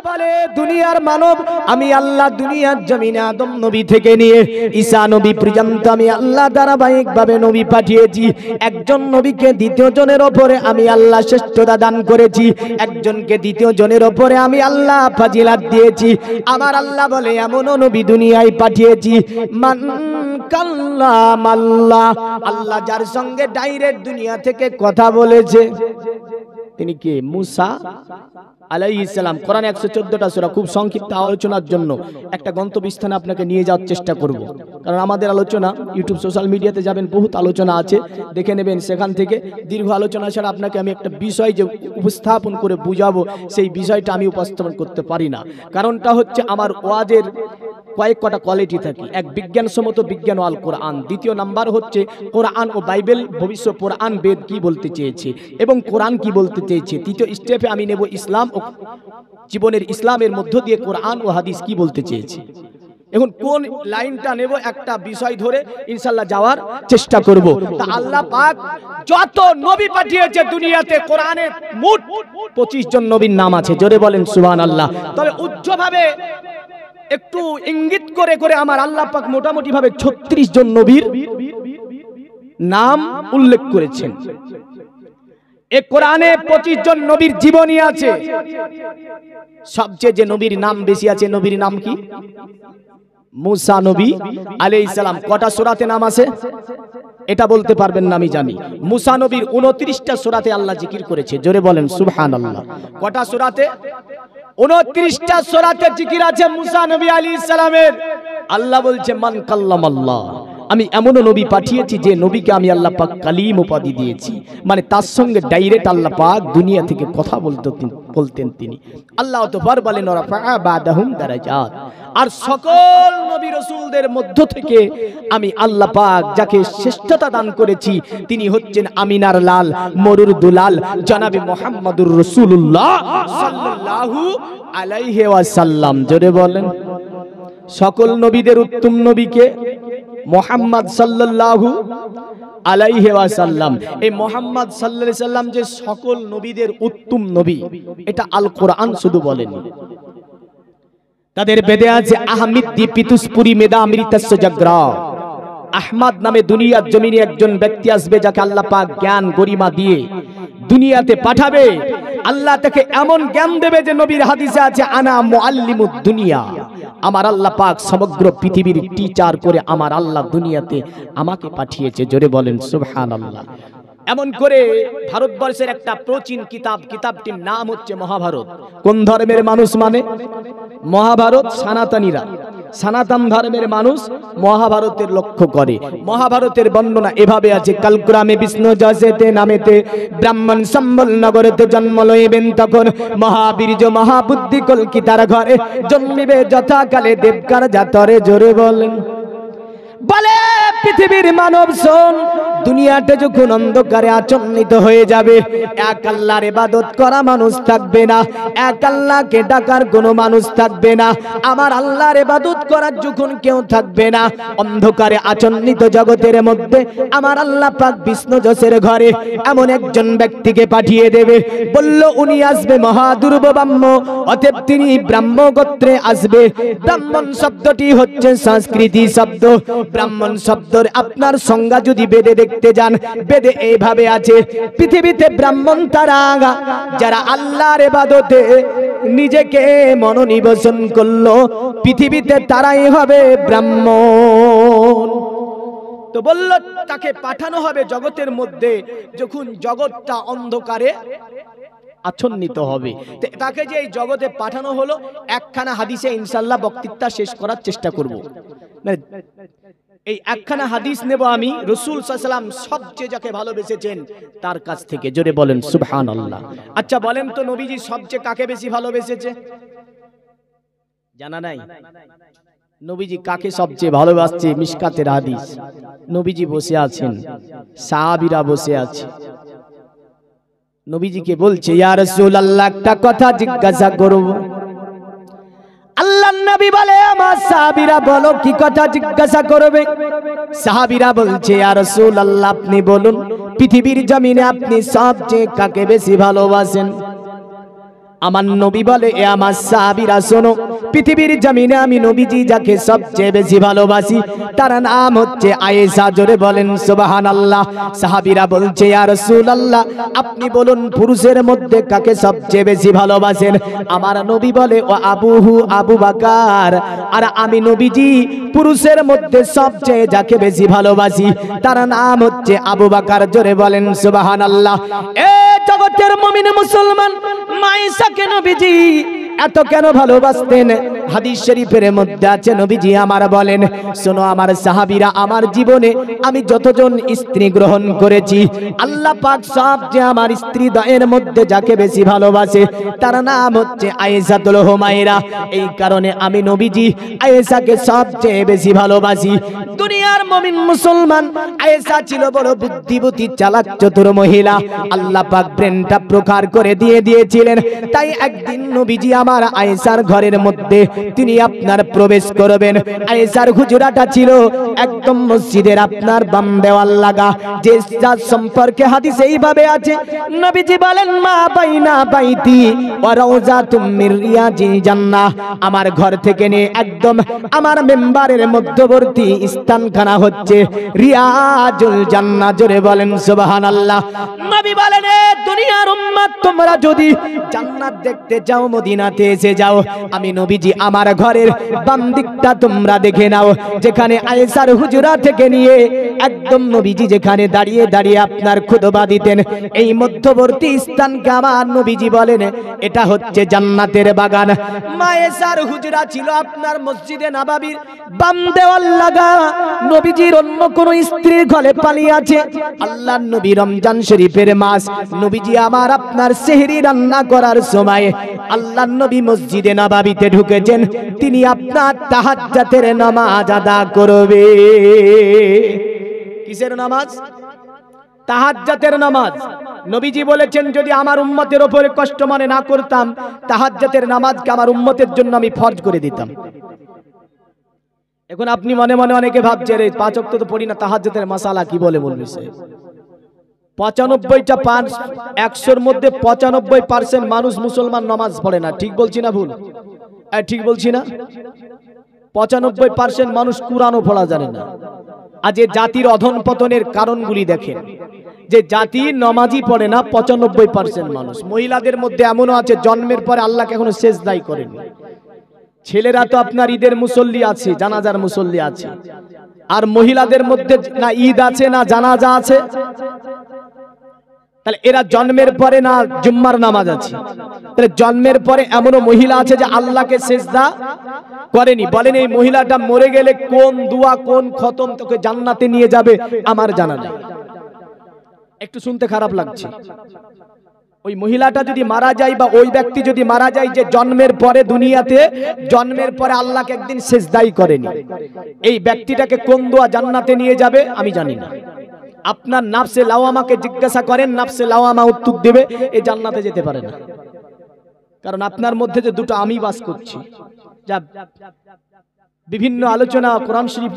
বলে দুনিয়ার মানব আমি আল্লাহ দুনিয়ার জমিনে আদম নবী থেকে নিয়ে ঈসা নবী পর্যন্ত আমি আল্লাহ ধারাবাহিকভাবে নবী পাঠিয়েছি। একজন নবীকে দ্বিতীয় জনের উপরে আমি আল্লাহ শ্রেষ্ঠতা দান করেছি, একজনকে দ্বিতীয় জনের উপরে আমি আল্লাহ ফাজিলাত দিয়েছি। আমার আল্লাহ বলে এমনও নবী দুনিয়ায় পাঠিয়েছি মান কাল্লাম আল্লাহ, আল্লাহ যার সঙ্গে ডাইরেক্ট দুনিয়া থেকে কথা বলেছে তিনি কে? মুসা আলাইহিস সালাম। কোরআন 114টা সূরা। খুব সংক্ষিপ্ত আলোচনার জন্য একটা গন্তব্যস্থানে আপনাকে নিয়ে যাওয়ার চেষ্টা করব, কারণ আমাদের আলোচনা ইউটিউব সোশ্যাল মিডিয়াতে যাবেন, বহুত আলোচনা আছে, দেখে নেবেন সেখান থেকে। দীর্ঘ আলোচনা ছাড়া আপনাকে আমি একটা বিষয় যে উপস্থাপন করে বুঝাবো সেই বিষয়টা আমি উপস্থাপন করতে পারি না। কারণটা হচ্ছে আমার ওয়াজের কয়েক কটা কোয়ালিটি থাকে। এক, বিজ্ঞানসম্মত বিজ্ঞান ও আল কোরআন। দ্বিতীয় নাম্বার হচ্ছে কোরআন ও বাইবেল, ভবিষ্যৎ কোরআন বেদ কি বলতে চেয়েছে এবং কোরআন কি বলতে চেয়েছে। তৃতীয় স্টেপে আমি নেব ইসলাম ও জীবনের ইসলামের মধ্য দিয়ে কোরআন ও হাদিস কি বলতে চেয়েছে। এখন কোন লাইনটা নেব একটা বিষয় ধরে ইনশাআল্লাহ যাওয়ার চেষ্টা করব। তা আল্লাহ পাক যত নবী পাঠিয়েছে দুনিয়াতে, কোরআনে মোট 25 জন নবীর নাম আছে। জোরে বলেন সুবহানাল্লাহ। তবে উচ্চভাবে একটু ইঙ্গিত করে করে আমার আল্লাহ পাক মোটামুটি ভাবে 36 জন নবীর নাম উল্লেখ করেছেন। এই কোরআনে 25 জন নবীর জীবনী আছে। সবচেয়ে যে নবীর নাম বেশি আছে, নবীর নাম কি? মুসা নবী আলাইহিস সালাম। কটা সূরাতে নাম আছে এটা বলতে পারবেন না আমি জানি। মুসা নবীর 29টা সূরাতে আল্লাহ জিকির করেছে। জোরে বলেন সুবহানাল্লাহ। কটা সূরাতে? 29টা সূরাতে জিকির আছে মুসা নবী আলাইহিস সালামের। আল্লাহ বলছে মান কাল্লামাল্লাহ, আমি এমন নবী পাঠিয়েছি যে নবীকে আমি আল্লাহ পাক কালিম উপাধি দিয়েছি, মানে তার সঙ্গে ডাইরেক্ট আল্লাহ পাক দুনিয়া থেকে কথা বলতেন তিনি। আল্লাহ তাআলা বলেন রাফা বাদাহুম দারাজাত। আর সকল নবী রাসূলদের মধ্য থেকে আমি আল্লাহ পাক যাকে শ্রেষ্ঠতা দান করেছি তিনি হচ্ছেন আমিনার লাল, মরুর দুলাল, জনাবে মুহাম্মদুর রাসূলুল্লাহ সাল্লাল্লাহু আলাইহি ওয়াসাল্লাম। জোরে বলেন। সকল নবীদের উত্তম নবীকে মুহাম্মদ সাল্লাল্লাহু আলাইহি ওয়াসাল্লাম। এই মুহাম্মদ সাল্লাল্লাহু আলাইহি সাল্লাম যে সকল নবীদের উত্তম নবী, এটা আল কোরআন শুধু বলেনি। তাদের বেদে আছে আহমিদ দি পিতুসপুরি মেদা অমৃতস্য জাগরা। আহমদ নামে দুনিয়ার জমিনে একজন ব্যক্তি আসবে যাকে আল্লাহ পাক জ্ঞান গরিমা দিয়ে দুনিয়াতে পাঠাবে। আল্লাহ তাকে এমন জ্ঞান দেবে যে নবীর হাদিসে আছে আনা মুআল্লিমুদ দুনিয়া, আমার আল্লাহ পাক সমগ্র পৃথিবীর টিচার করে আমার আল্লাহ দুনিয়াতে আমাকে পাঠিয়েছে। জোরে বলেন সুবহানাল্লাহ। এমন করে ভারতবর্ষের একটা প্রাচীন কিতাব, কিতাবটির নাম হচ্ছে মহাভারত। কোন ধর্মের মানুষ মানে? মহাভারত সনাতনীরা, সনাতন ধর্মের মানুষ মহাভারতের লক্ষ্য করে। মহাভারতের বর্ণনা এভাবে আছে কালক্রমে বিষ্ণু যশেতে নামেতে ব্রাহ্মণ সম্বল নগরেতে জন্ম লইবেন, তখন মহাবীর্য মহাবুদ্ধি কলকিতার ঘরে জন্মিবে যথাকালে দেবকার জাতরে। জোরে বলেন। বলে পৃথিবীর মানব শোন, দুনিয়াটা যখন অন্ধকারে আচ্ছন্নিত হয়ে যাবে, এক আল্লাহর ইবাদত করা মানুষ থাকবে না, এক আল্লাহকে ডাকার কোনো মানুষ থাকবে না। আমার আল্লাহর ইবাদত করার যখন কেউ থাকবে না, অন্ধকারে আচ্ছন্নিত জগতের মধ্যে আমার আল্লাহ পাক বিষ্ণু যশের ঘরে এমন একজন ব্যক্তিকে পাঠিয়ে দেবে। বলল উনি আসবে মহাদুর্ব ব্রাহ্ম, অতএব তিনি ব্রাহ্ম গোত্রে আসবে। ব্রাহ্মণ শব্দটি হচ্ছে সংস্কৃতি শব্দ। ব্রাহ্মণ শব্দের আপনার সংজ্ঞা যদি বেদে দেখতে যান, বেদে এইভাবে আছে পৃথিবীতে ব্রাহ্মণ তারা যারা আল্লাহর ইবাদতে নিজেকে মনোনিবেশন করলো, পৃথিবীতে তারাই হবে ব্রাহ্মণ। তো বলল তাকে পাঠানো হবে জগতের মধ্যে যখন জগৎটা অন্ধকারে আচ্ছন্নিত হবে। তাকে যে এই জগতে পাঠানো হলো, একখানা হাদিসে ইনশাআল্লাহ বক্তৃতা শেষ করার চেষ্টা করব। এই একখানা হাদিস নেব আমি রাসূল সাল্লাল্লাহু আলাইহি ওয়াসাল্লাম সবচেয়ে যাকে ভালোবেসেছেন তার কাছ থেকে। জোরে বলেন সুবহানাল্লাহ। আচ্ছা বলেন তো নবীজি সবচেয়ে কাকে বেশি ভালোবেসেছে? জানা নাই? নবীজি কাকে সবচেয়ে ভালোবাসছে? মিশকাতের হাদিস। নবীজি বসে আছেন, সাহাবীরা বসে আছে, নবীজিকে বলছে ইয়া রাসূলুল্লাহ একটা কথা জিজ্ঞাসা করব। আল্লাহর নবী বলে আমার সাহাবীরা বলো কি কথা জিজ্ঞাসা করবে? সাহাবীরা বলছে ইয়া রাসূলুল্লাহ আপনি বলুন পৃথিবীর জমিনে আপনি সবচেয়ে কাকে বেশি ভালোবাসেন? আমার নবী বলে, এ আমার সাহাবীরা শোনো, পৃথিবীর জমিনে আমি নবীজি যাকে সবচেয়ে বেশি ভালোবাসি তার নাম হচ্ছে আয়েশা। জোরে বলেন সুবহানাল্লাহ। সাহাবীরা বলছে, ইয়া রাসূলুল্লাহ, আপনি বলুন পুরুষের মধ্যে কাকে সবচেয়ে বেশি ভালোবাসেন? আমার নবী বলে, ও আবুহু আবু বকর। আর আমি নবীজি পুরুষের মধ্যে সবচেয়ে যাকে বেশি ভালোবাসি তার নাম হচ্ছে আবু বকর। জোরে বলেন সুবহানাল্লাহ। এ জগতের মুমিন মুসলমান, আয়েশাকে নবীজি এত কেন ভালোবাসতেন? হাদিস শরীফের মধ্যে আছে, নবীজি আমার বলেন, শোনো আমার সাহাবীরা, আমার জীবনে আমি যতজন স্ত্রী গ্রহণ করেছি, আল্লাহ পাক সবচেয়ে আমার স্ত্রী দ্বয়ের মধ্যে যাকে বেশি ভালোবাসে তার নাম হচ্ছে আয়েশাতুল হুমায়রা। এই কারণে আমি নবীজি আয়েশাকে সবচেয়ে বেশি ভালোবাসি। দুনিয়ার মুমিন মুসলমান, আয়েশা ছিল বড় বুদ্ধিমতী, চালাক, চতুর মহিলা। আল্লাহ পাক ব্রেনটা প্রকার করে দিয়েছিলেন। তাই একদিন নবীজি আমার আয়েশার ঘরের মধ্যে তিনি আপনার প্রবেশ করবেন। আয়েশার হুজরাটা ছিল একদম মসজিদের আপনার বাম দেওয়াল লাগা, যে যার সম্পর্কে হাদিসে এইভাবে আছে, নবীজি বলেন, মা বাইনা বাইতি ওয়া রাউজাতুম মির রিয়াজিল জান্নাহ। আমার ঘর থেকে নিয়ে একদম আমার মেম্বারের মধ্যবর্তী স্থানখানা হচ্ছে রিয়াজুল জান্নাহ। জোরে বলেন সুবহানাল্লাহ। নবী বলেন, এ দুনিয়ার উম্মত, তোমরা যদি জান্নাত দেখতে যাও মদিনাতে এসে যাও, আমি নবীজি আমার ঘরের বাম দিকটা তোমরা দেখে নাও, যেখানে আয়েশার হুজরা থেকে নিয়ে একদম নবীজি যেখানে দাঁড়িয়ে দাঁড়িয়ে আপনার খুতবা দিতেন, এই মধ্যবর্তী স্থানকে আমার নবীজি বলেন এটা হচ্ছে জান্নাতের বাগান। আয়েশার হুজরা ছিল আপনার মসজিদে নববীর বাম দেওয়াল লাগা। নবীজির অন্য কোন স্ত্রীর ঘরে পালিয়ে আছে। আল্লাহর নবী রমজান শরীফের মাস, নবীজি আমার আপনার সেহরি রান্না করার সময় আল্লাহর নবী মসজিদে নববীতে ঢুকেছেন, তিনি আপনার তাহাজ্জুদের নামাজ আদা করবে। কিসের নামাজ? তাহাজ্জুদের নামাজ। নবীজি বলেছেন, যদি আমার উম্মতের উপরে কষ্ট মনে না করতাম, তাহাজ্জুদের নামাজকে আমার উম্মতের জন্য আমি ফরজ করে দিতাম। এখন আপনি মনে মনে অনেকে ভাবছে, রে 5 ওয়াক্ত তো পড়ি না, তাহাজ্জুদের মাসালা কি বলে বলবি? 95টা 100-র মধ্যে 95% মানুষ মুসলমান নামাজ পড়ে না। ঠিক বলছি না ভুল? ঠিক বলছি না? 95% মানুষ কুরআনও পড়া জানে না। আজ এই জাতির অধন পতনের কারণগুলি দেখেন, যে জাতি নামাজই পড়ে না 95% মানুষ। মহিলাদের মধ্যে এমনও আছে জন্মের পরে আল্লাহকে এখনো সেজদাই করেনি। ছেলেরা তো আপনার ঈদের মুসল্লি আছে, জানাজার মুসল্লি আছে, আর মহিলাদের মধ্যে না ঈদ আছে না জানাজা আছে। তাহলে এরা জন্মের পরে না জুম্মার নামাজ আছে। তাহলে জন্মের পরে এমনও মহিলা আছে যে আল্লাহকে সেজদা করেনি। বলেন, এই মহিলাটা মরে গেলে কোন দোয়া কোন খতম তোকে জান্নাতে নিয়ে যাবে আমার জানা নেই। একটু শুনতে খারাপ লাগছে। ওই মহিলাটা যদি মারা যায় বা ওই ব্যক্তি যদি মারা যায় যে জন্মের পরে দুনিয়াতে জন্মের পরে আল্লাহকে একদিন সেজদাই করেনি, এই ব্যক্তিটাকে কোন দোয়া জান্নাতে নিয়ে যাবে আমি জানি না। আপনার নাফসে লাওয়ামাকে জিজ্ঞাসা করেন, নাফসে লাওয়ামা উত্তর দেবে এই জান্নাতে যেতে পারে না। কারণ আপনার মধ্যে যে দুটো আমি বাস করছি। যা বিভিন্ন আলোচনা কোরআন শরীফ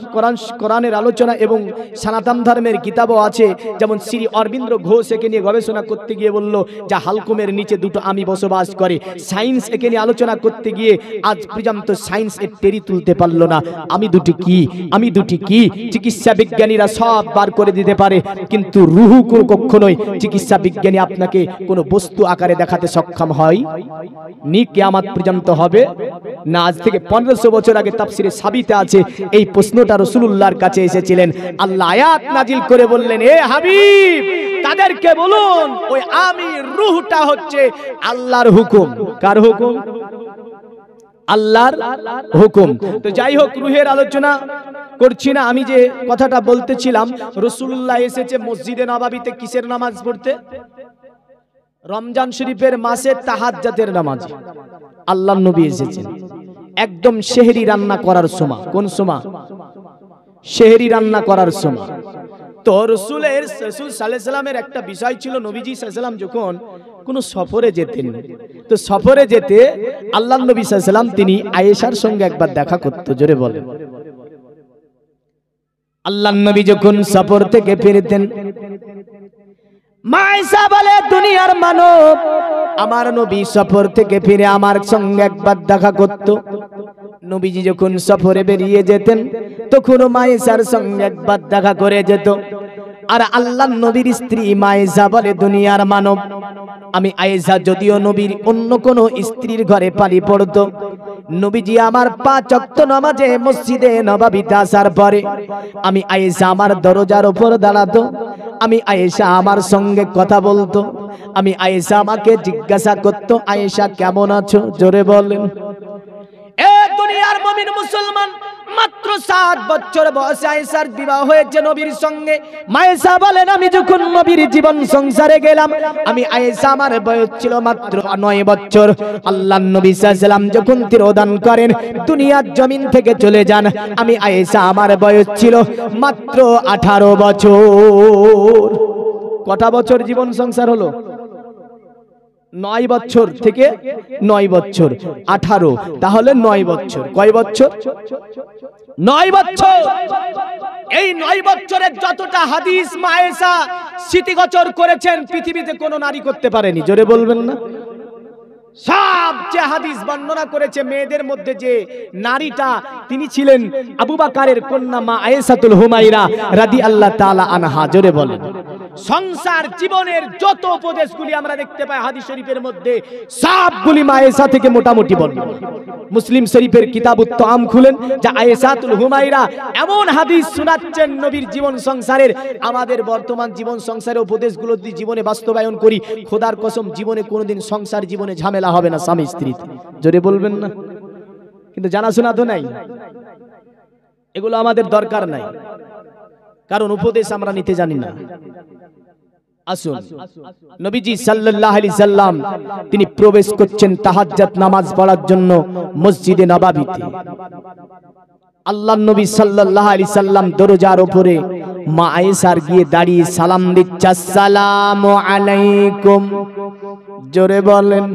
কোরআনের আলোচনা এবং সনাতন ধর্মের কিতাবও আছে। যেমন শ্রী অরবিন্দ ঘোষ একে নিয়ে গবেষণা করতে গিয়ে বলল যা হালকুমের নিচে দুটো আমি বসবাস করে। সায়েন্স একে নিয়ে আলোচনা করতে গিয়ে আজ পর্যন্ত সায়েন্স এর টেরি তুলতে পারলো না আমি দুটি কি, আমি দুটি কি। চিকিৎসা বিজ্ঞানীরা সব বার করে দিতে পারে, কিন্তু রুহু কখনোই চিকিৎসা বিজ্ঞানী আপনাকে কোনো বস্তু আকারে দেখাতে সক্ষম হয় নি। কিয়ামত পর্যন্ত হবে না। আজ থেকে 1500 বছর আগে তাফসিরে সাবিতে আছে এই প্রশ্নটা রাসূলুল্লাহর কাছে এসেছিলেন। আল্লাহ আয়াত নাজিল করে বললেন, এ হাবিব তাদেরকে বলুন ওই আমি রূহটা হচ্ছে আল্লাহর হুকুম। কার হুকুম? আল্লাহর হুকুম। তো যাই হোক, রূহের আলোচনা করছি না। আমি যে কথাটা বলতেছিলাম, রাসূলুল্লাহ এসেছে মসজিদে নববীতে কিসের নামাজ পড়তে? রমজান শরীফের মাসে তাহাজ্জুদের নামাজ। আল্লাহর নবী এসেছেন একদম সেহরি রান্না করার সময়। কোন সময়? সেহরি রান্না করার সময়। তো রাসূল সাল্লাল্লাহু আলাইহি সাল্লামের একটা বিষয় ছিল, নবীজি সাল্লাল্লাহু আলাইহি সাল্লাম যখন কোন সফরে যেতেন, তো সফরে যেতে আল্লাহর নবী সাল্লাল্লাহু আলাইহি সাল্লাম তিনি আয়েশার সঙ্গে একবার দেখা করতে। জোরে বলেন। আল্লাহর নবী যখন সফর থেকে ফিরতেন, মা আয়েশা বলে, দুনিয়ার মানব আমার নবী সফর থেকে ফিরে আমার সঙ্গে একবার দেখা করত। নবীজি যখন সফরে বেরিয়ে যেতেন তখন মা আয়েশার সঙ্গে একবার দেখা করে যেত। আর আল্লাহর নবীর স্ত্রী মা আয়েশা বলে, দুনিয়ার মানব আমি আয়েশা যদিও নবীর অন্য কোনো স্ত্রীর ঘরে পালি পড়তো, নবীজি আমার 5 ওয়াক্ত নামাজে মসজিদে নববীতে আসার পরে আমি আয়েশা আমার দরজার উপর দাঁড়াতো, আমি আয়েশা আমার সঙ্গে কথা বলতো, আমি আয়েশা আমাকে জিজ্ঞাসা করতো, আয়েশা কেমন আছো? জোরে বলেন। এ দুনিয়ার মুমিন মুসলমান, মাত্র 7 বছর বয়সে আয়েশার বিবাহ হয়েছে নবীর সঙ্গে। মা আয়েশা বলেন, আমি যখন নবীর জীবন সংসারে গেলাম, আমি আয়েশা আমার বয়স ছিল মাত্র 9 বছর। আল্লাহর নবী সাল্লাল্লাহু আলাইহি সাল্লাম যখন তিরোধান করেন, দুনিয়ার জমিন থেকে চলে যান, আমি আয়েশা আমার বয়স ছিল মাত্র 18 বছর। কটা বছর জীবন সংসার হলো? 9 বছর থেকে 9 বছর 18, তাহলে 9 বছর। কয় বছর? 9 বছর। এই 9 বছরের যতটা হাদিস মা আয়েশা স্মৃতিগোচর করেছেন, পৃথিবীতে কোনো নারী করতে পারেনি। জোরে বলবেন না? সবচেয়ে হাদিস বর্ণনা করেছে মেয়েদের মধ্যে যে নারীটা, তিনি ছিলেন আবু বকরের কন্যা মা আয়েশাতুল হুমায়রা রাদিয়াল্লাহু তাআলা আনহা। জোরে বলেন। সংসার জীবনের যত উপদেশগুলি আমরা দেখতে পাই হাদিস শরীফের মধ্যে, সবগুলি মা আয়েশা থেকে মোটামুটি বর্ণনা। মুসলিম শরীফের কিতাবুত তাআম খুলেন, যা আয়েশাতুল হুমায়রা এমন হাদিস শোনাচ্ছেন নবীর জীবন সংসারের। আমাদের বর্তমান জীবন সংসারের উপদেশগুলো যদি জীবনে বাস্তবায়ন করি, খোদার কসম জীবনে কোনোদিন সংসার জীবনে ঝামেলা হবে না স্বামী স্ত্রীতে। জোরে বলবেন না? কিন্তু জানাশোনা তো নাই, এগুলো আমাদের দরকার নাই, কারণ উপদেশ আমরা নিতে জানি না। আসুন, নবীজি সাল্লাল্লাহু আলাইহি সাল্লাম তিনি প্রবেশ করছেন তাহাজ্জুদ নামাজ পড়ার জন্য মসজিদে নববীতে। আল্লাহর নবী সাল্লাল্লাহু আলাইহি সাল্লাম দরজার উপরে মা আয়েশার গিয়ে দাঁড়িয়ে সালাম দিচ্ছে, আসসালামু আলাইকুম। জোরে বলেন।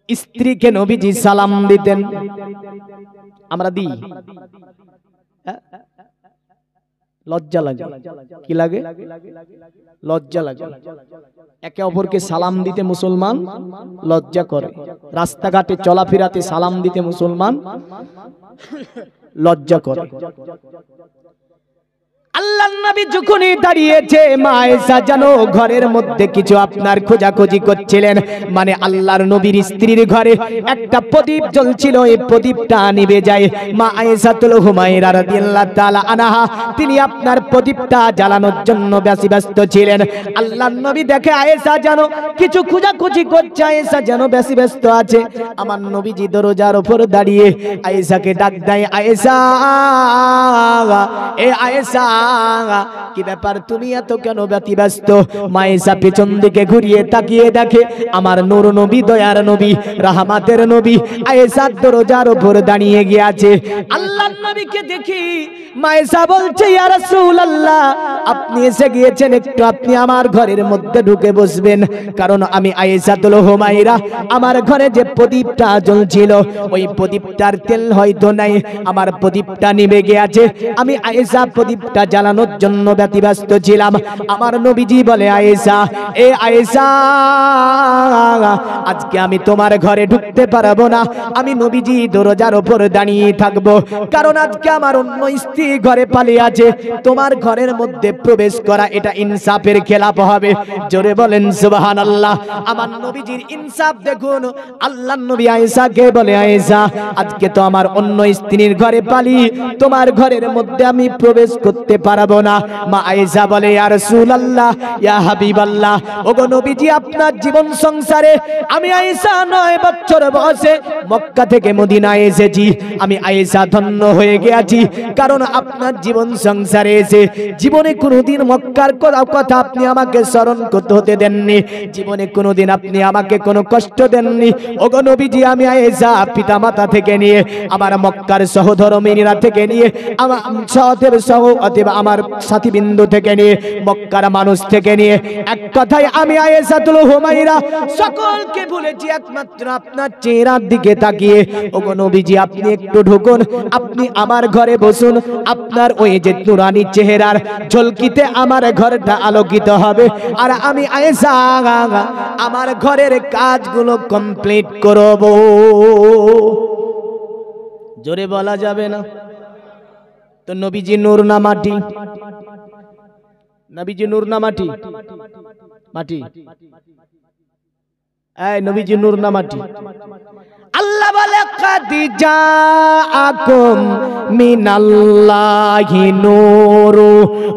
স্ত্রীকে নবীজি সালাম দিতেন, আমরা দিই? লজ্জা লাগে। কি লাগে? লজ্জা লাগে। একে অপরকে সালাম দিতে মুসলমান লজ্জা করে। রাস্তাঘাটে চলাফেরাতে সালাম দিতে মুসলমান লজ্জা করে। আল্লাহর নবী যখনই দাঁড়িয়েছে, মা আয়েশা যেন ঘরের মধ্যে কিছু আপনার খোঁজাখুঁজি করছিলেন। মানে আল্লাহর নবীর স্ত্রীর ঘরে একটা প্রদীপ জ্বলছিল, এই প্রদীপটা নিভে যায়। মা আয়েশাতুল হুমায়রা রাদিয়াল্লাহু তাআলা আনহা তিনি আপনার প্রদীপটা জ্বালানোর জন্য ব্যস্ত ছিলেন। আল্লাহর নবী দেখে আয়েশা যেন কিছু খোঁজাখুঁজি করছে, আয়েশা যেন ব্যস্ত আছে। আমার নবীজি দরজার উপর দাঁড়িয়ে আয়েশাকে ডাক দেয়, আয়েশা, এ আয়েশা, কি ব্যাপার, তুমি এত কেন ব্যস্ত? মা আয়েশা পেছন দিকে ঘুরিয়ে তাকিয়ে দেখে আমার নূর নবী, দয়ার নবী, রাহমাতের নবী আয়েশার দরজার উপর দাঁড়িয়ে গিয়েছে। আল্লাহর নবীকে দেখি মা আয়েশা বলছে, ইয়া রাসূলুল্লাহ, আপনি এসে গিয়েছেন, একটু আপনি আমার ঘরের মধ্যে ঢুকে বসবেন, কারণ আমি আয়েশাতুল হুমায়রা আমার ঘরে যে প্রদীপটা জ্বলছিল ওই প্রদীপটার তেল হয়তো নাই, আমার প্রদীপটা নিভে গিয়েছে। আমি আয়েশা প্রদীপটা জ্বালানোর জন্য ব্যস্ত ছিলাম। আমার নবীজি বলে, আয়েশা, এ আয়েশা, আজকে আমি তোমার ঘরে ঢুকতে পারবো না, আমি নবীজি দরজার উপর দাঁড়িয়ে থাকবো, কারণ আজকে আমার অন্য স্ত্রী ঘরে পালিয়ে আছে, তোমার ঘরের মধ্যে প্রবেশ করা এটা ইনসাফের খেলাপ হবে। জোরে বলেন সুবহানাল্লাহ। আমার নবীজির ইনসাফ দেখুন। আল্লাহর নবী আয়েশাকে বলে, আয়েশা, আজকে তো আমার অন্য স্ত্রীর ঘরে পালি, তোমার ঘরের মধ্যে আমি প্রবেশ করতে পারবো না। মা আয়েশা বলে, ইয়া রাসূলুল্লাহ, ইয়া হাবিবাল্লাহ, ওগো নবীজি, আপনার জীবন সংসারে আমি আয়েশা 9 বছর বয়সে মক্কা থেকে মদিনায় এসেছি, আমি আয়েশা ধন্য হয়ে গেছি, কারণ আপনার জীবন সংসারে এসে জীবনে কোনোদিন মক্কার কথা আপনি আমাকে স্মরণ করতে হতে দেননি, জীবনে কোনোদিন আপনি আমাকে কোনো কষ্ট দেননি। ওগো নবীজি, আমি আয়েশা পিতামাতা থেকে নিয়ে আমার মক্কার সহধর্মিনীরা থেকে নিয়ে আমার সহদেব আমার সাথীবৃন্দ থেকে নিয়ে মক্কার মানুষ থেকে নিয়ে এক কথায় আমি আয়েশাতুল হুমাইরা সকলকে বলেছি একমাত্র আপনার চেহারার দিকে তাকিয়ে, ওগো নবীজি আপনি একটু ঢুকুন, আপনি আমার ঘরে বসুন, আপনার ওই যে নুরানি চেহারার ঝলকিতে আমার ঘরটা আলোকিত হবে, আর আমি আয়েশা আমার ঘরের কাজগুলো কমপ্লিট করব। জোরে বলা যাবে না তো? নবীজি নূর না মাটি? নবীজি নূর না মাটি? মাটি। এই নবীজি নূর না মাটি? আল্লাহ বলে কাদ জাআকুম মিনাল্লাহি নূরু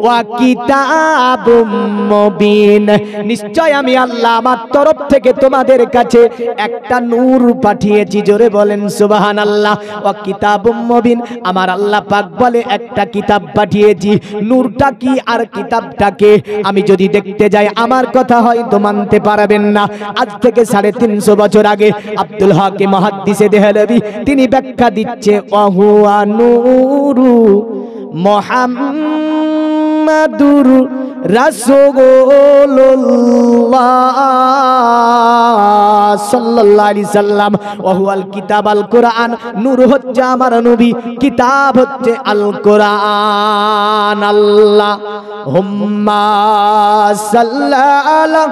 ওয়া কিতাবুম মুবিন, নিশ্চয় আমি আল্লাহ আমার তরফ থেকে তোমাদের কাছে একটা নূর পাঠিয়েছি। জোরে বলেন সুবহানাল্লাহ। ওয়া কিতাবুম মুবিন, আমার আল্লাহ পাক বলে একটা কিতাব পাঠিয়েছি। নূরটা কি আর কিতাবটা কে? আমি যদি দেখতে যাই আমার কথা হয়তো মানতে পারবেন না। আজ থেকে 350 বছর আগে আব্দুল হাকিম মুহাদ্দিসে দেহলভী তিনি ব্যাখ্যা দিচ্ছে, ওয়াহুয়া নূরু মুহাম্মাদুর রাসূলুল্লাহ সাল্লাল্লাহু আলাইহি সাল্লাম, ওয়াহুয়াল কিতাব আল কোরআন, নূর হচ্ছে আমার নবী, কিতাব হচ্ছে আল কোরআন। আল্লাহুম্মা সাল্লাল্লাহু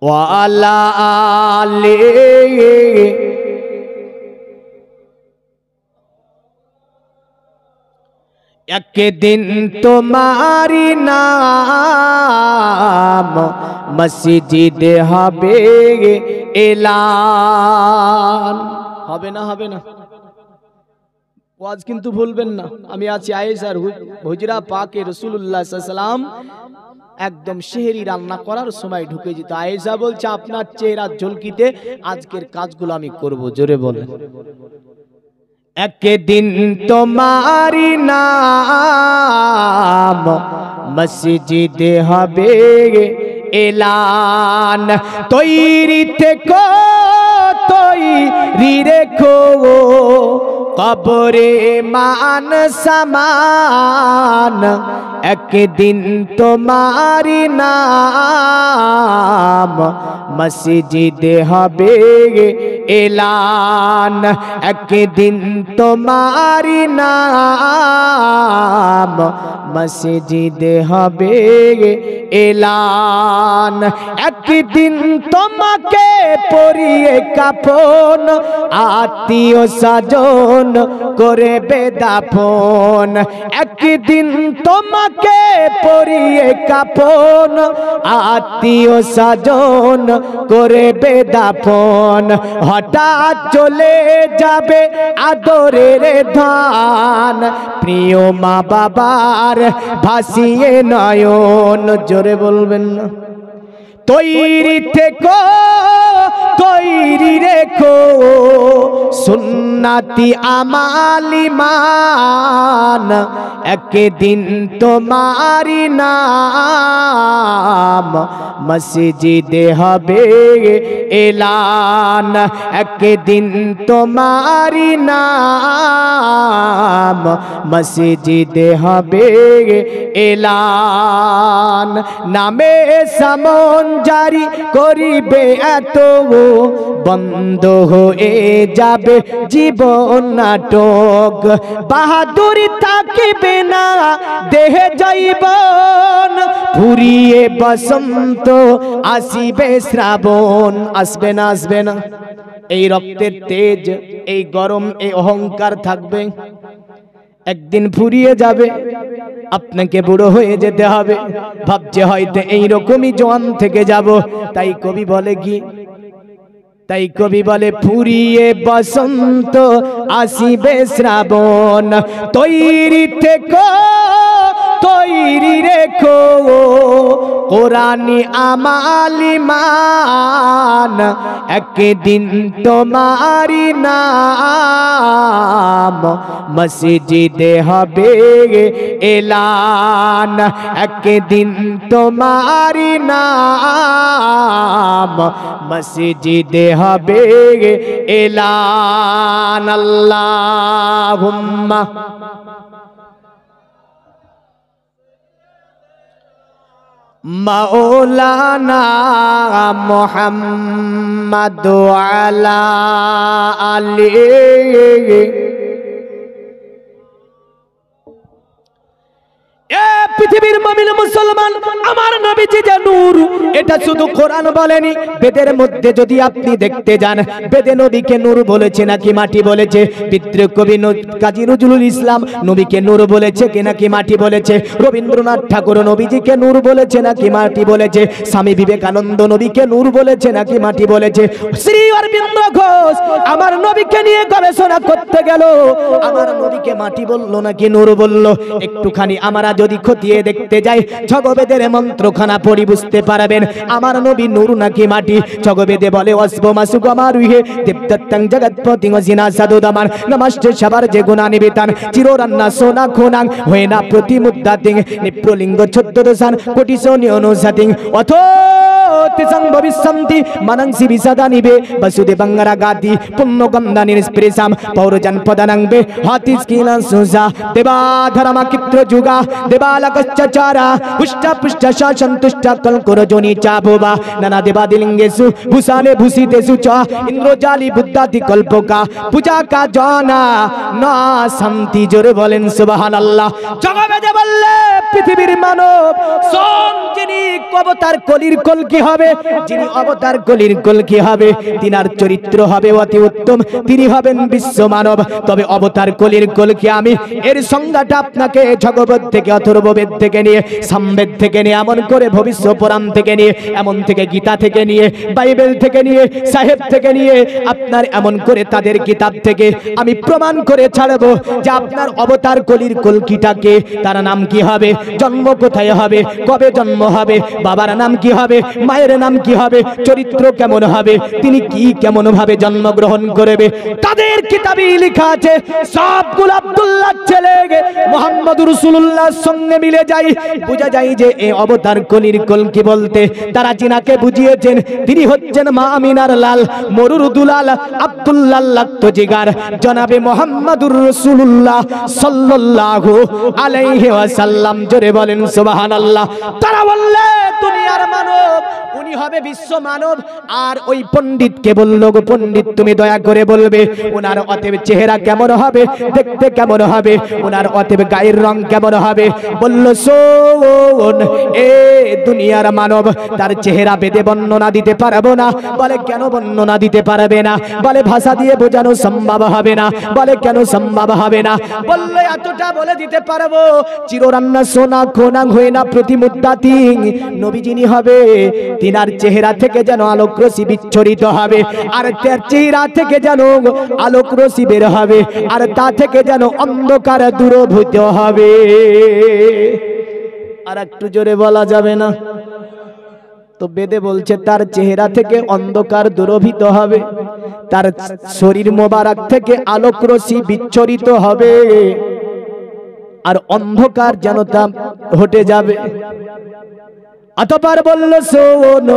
ওয়া আলা আলিহি একদিন তোমারি নাম মসজিদে হবে এলান। হবে না? হবে না? ওয়াজ কিন্তু ভুলবেন না। আমি আছি আয়েশার হুজরা পাকে রাসূলুল্লাহ সাল্লাল্লাহু আলাইহি ওয়াসাল্লাম একদম সেহরি রান্না করার সময় ঢুকে যেত। আয়েশা বলছে আপনার চেহারা ঝলকিতে আজকের কাজগুলো আমি করব। জোরে বলেন। একদিন তোমারি নাম মসজিদে হবে এলান, তৈরি থেকো তৈরি রেখো কবরে মান সামান, একদিন তোমারি নাম মসজিদে হবে এলান, একদিন তোমারি নাম মসজিদে হবে এলান, একদিন তোমাকে পরিয়ে কাফন আত্মীয় স্বজন করে বেদাফন, একদিন তোমাকে পরিয়ে কাফন আত্মীয় স্বজন করে বেদাফন, হঠাৎ চলে যাবে আদরের ধান প্রিয় মা বাবার ভাসিয়ে নয়ন। জোরে বলবেন না? তৈরি থেকো তৈরি রেখো সুন্নাতি আমাল ঈমান, একদিন তোমারি নাম মসজিদে হবে এলান, একদিন তোমারি নাম মসজিদে হবে এলান, নামে সামন জারি করিবে এত বন্ধ হয়ে যাবে জীবন নাটক, বাহাদুরি থাকিবে না দেহে জৈবন, ফুরিয়ে বসন্ত আসিবে শ্রাবণ। আসবে না? আসবে না? এই রক্তের তেজ, এই গরম, এই অহংকার থাকবে, একদিন ফুরিয়ে যাবে, আপনাকে বুড়ো হয়ে যেতে হবে, ভাবছে হয়তো এইরকমই জোয়ান থেকে যাব। তাই কবি বলে কি? তাই কবি বলে ফুরিয়ে বসন্ত আসিবে শ্রাবণ, তৈরি থেকো তৈরি রেখো কোরআনি আমাল ঈমান একদিন তোমারি নাম মসজিদে হবে এলান একদিন তোমারি নাম মসজিদে হবে এলান আল্লাহুম্মা মাওলানা মুহাম্মদ আলা আলি পৃথিবীর মুমিন মুসলমান আমার নবীজি যে নূর এটা শুধু কোরআন বলেনি বেদের মধ্যে যদি আপনি দেখতে যান বেদে নবীকে নূর বলেছে নাকি মাটি বলেছে বিদ্রোহ কবি কাজী নজরুল ইসলাম নবীকে নূর বলেছে কি নাকি মাটি বলেছে রবীন্দ্রনাথ ঠাকুর নবীজিকে নূর বলেছে নাকি মাটি বলেছে স্বামী বিবেকানন্দ নবীকে নূর বলেছে নাকি মাটি বলেছে শ্রী অরবিন্দ ঘোষ আমার নবীকে নিয়ে গবেষণা করতে গেল আমার নবীকে মাটি বললো নাকি নূর বললো একটুখানি আমরা যদি খতিয়ে দেখতে যাই জগবেদের মন্ত্রখানা পড়ি বুঝতে পারবেন আমার নবী নূর নাকি মাটি জগবেদে বলে অসব মাসুক আমারুহে দেবদত্তং জগৎপতিং জিনা সাদুদামান নমস্তে সবার যে গুণা নিবেদন চিররান্না সোনা খোনাং হয়ে না প্রতিমুদ্দাতিং নিপ্রলিঙ্গ ছদ্মদশান কোটি সোনি অনুসাতিং অথ তিসং ভবিষ্যন্তি মানংসি বিসদা নিবে বসুদেবঙ্গরা গাতি পুণ্যগন্ধা নিষ্প্রেসাম পৌরজন পদনংবে হাতিস কিলা সুজা দেবাধরমা কিত্র যুগা দেবালকশ্চারা পুষ্ট পুষ্ট সন্তুষ্ট কলকরজনি চাভবা নানা দেবাদিলিঙ্গেষু ভূষানে ভূষিতেষু চ ইন্দ্রজালি বুদ্ধাতি কল্পকা পূজা কা জানা না শান্তি জোরে বলেন সুবহানাল্লাহ জগবেদে বললে পৃথিবীর মানব সোম যিনি অবতার কলির কল কি হবে যিনি অবতার কলির কল কি হবে তিনার চরিত্র হবে অতি উত্তম তিনি হবেন বিশ্ব মানব তবে অবতার কলির কল কি আমি এর সংজ্ঞাটা আপনাকে জগবত থেকে অথর্ববেদ থেকে নিয়ে সামবেদ থেকে নিয়ে এমন করে ভবিষ্য পুরাণ থেকে নিয়ে এমন থেকে গীতা থেকে নিয়ে বাইবেল থেকে নিয়ে সাহেব থেকে নিয়ে আপনার এমন করে তাদের কিতাব থেকে আমি প্রমাণ করে ছাড়বো যে আপনার অবতার কলির কলকিটাকে তার নাম কি হবে জন্ম কোথায় হবে কবে জন্ম হবে বাবার নাম কি হবে মায়ের নাম কি হবে চরিত্র কেমন হবে তিনি কি কেমন ভাবে জন্মগ্রহণ করবে তাদের কিতাবে লেখা আছে সবগুলো আব্দুল্লাহ ছেলে মুহাম্মদুর রাসূলুল্লাহর সঙ্গে মিলে যায় বোঝা যায় যে এই অবতার কলির কলকি বলতে তারা জিনাকে বুঝিয়েছেন তিনি হচ্ছেন মা আমিনার লাল মরুর দুলাল আব্দুল্লাহ লাক্তো জিগার জনাবে মুহাম্মদুর রাসূলুল্লাহ সাল্লাল্লাহু আলাইহি ওয়াসাল্লাম জোরে বলেন সুবহানাল্লাহ তারা বললে দুনিয়ার মানব উনি হবে বিশ্ব মানব আর ওই পণ্ডিতকে বলল গো পণ্ডিত তুমি দয়া করে বলবে ওনার অতএব চেহারা কেমন হবে দেখতে কেমন হবে ওনার অতএব গায়ের রং কেমন হবে বলল শোন এ দুনিয়ার মানব তার চেহারা বেদে বর্ণনা দিতে পারবো না বলে কেন বর্ণনা দিতে পারবে না বলে ভাষা দিয়ে বোঝানো সম্ভব হবে না বলে কেন সম্ভব হবে না বললে এতটা বলে দিতে পারবো চিররান্না সোনা খোনা হয়ে না প্রতিমুদ্দাতি নবী যিনি হবে তিনার চেহারা থেকে যেন আলোক রশ্মি বিচ্ছরিত হবে আর তার চেহারা থেকে যেন আলোক রশ্মি বের হবে আর তা থেকে যেন অন্ধকার দূরভূত হবে আর একটু জোরে বলা যাবে না তো বেদে বলছে তার চেহারা থেকে অন্ধকার দূরভূত হবে তার শরীর মোবারক থেকে আলোক রশ্মি বিচ্ছরিত হবে আর অন্ধকার যেন তা হটে যাবে অতঃপর বলল শোনো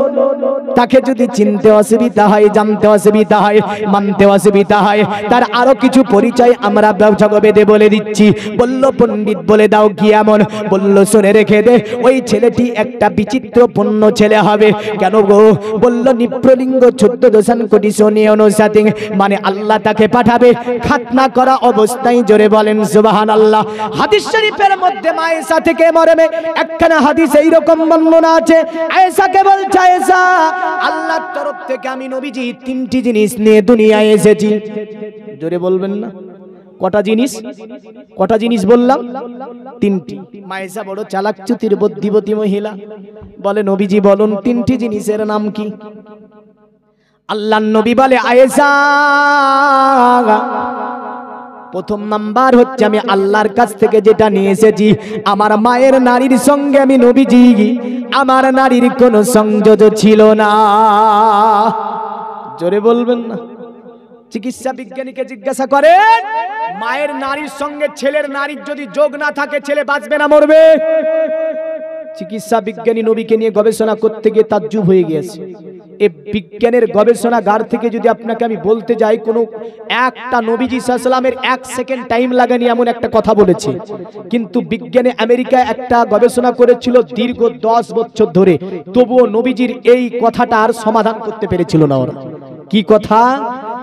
তাকে যদি চিনতে অসুবিধা হয় জানতে অসুবিধা হয় মানতে অসুবিধা হয় তার আরো কিছু পরিচয় আমরা জগবেদে বলে দিচ্ছি বলল পণ্ডিত বলে দাও কি এমন বলল শুনে রেখে দে ওই ছেলেটি একটা বিচিত্রপূর্ণ ছেলে হবে কেন গো বলল নিপ্রলিঙ্গ 14 কোটি সোনি অনুসাতিং মানে আল্লাহ তাকে পাঠাবে খাতনা করা অবস্থায় জোরে বলেন সুবহানাল্লাহ হাদিস শরীফের মধ্যে মায়েশা থেকে মরমে একখানা হাদিস এইরকম বর্ণনা আছে আয়েশাকে বলছে আয়েশা আল্লাহর তরফ থেকে আমি নবীজি তিনটি জিনিস নিয়ে দুনিয়ায় এসেছি জোরে বলবেন না কটা জিনিস বললাম তিনটি মায়েশা বড় চালাক চতুর বুদ্ধিমতী মহিলা বলে নবীজি বলুন তিনটি জিনিসের নাম কি আল্লাহর নবী বলে আয়েশা প্রথম নাম্বার হচ্ছে আমি আল্লাহর কাছ থেকে যেটা নিয়ে এসেছি, আমার মায়ের নারীর সঙ্গে আমি নবীজি আমার নারীর কোনো সংযোগ ছিল না। জোরে বলবেন না। চিকিৎসা বিজ্ঞানীকে জিজ্ঞাসা করেন, মায়ের নারীর সঙ্গে ছেলের নারীর যদি যোগ না থাকে ছেলে বাঁচবে না মরবে? চিকিৎসা বিজ্ঞানী নবীকে নিয়ে গবেষণা করতে গিয়ে তাজ্জুব হয়ে গিয়েছে। এই বিজ্ঞানের গবেষণাগার থেকে যদি আপনাকে আমি বলতে যাই, কোন একটা নবীজি সাল্লাল্লাহু আলাইহি ওয়াসাল্লামের 1 সেকেন্ড টাইম লাগেনি এমন একটা কথা বলেছে, কিন্তু বিজ্ঞানে আমেরিকায় একটা গবেষণা করেছিল দীর্ঘ 10 বছর ধরে, তবুও নবীজির এই কথাটার সমাধান করতে পেরেছিল না ওরা। কি কথা?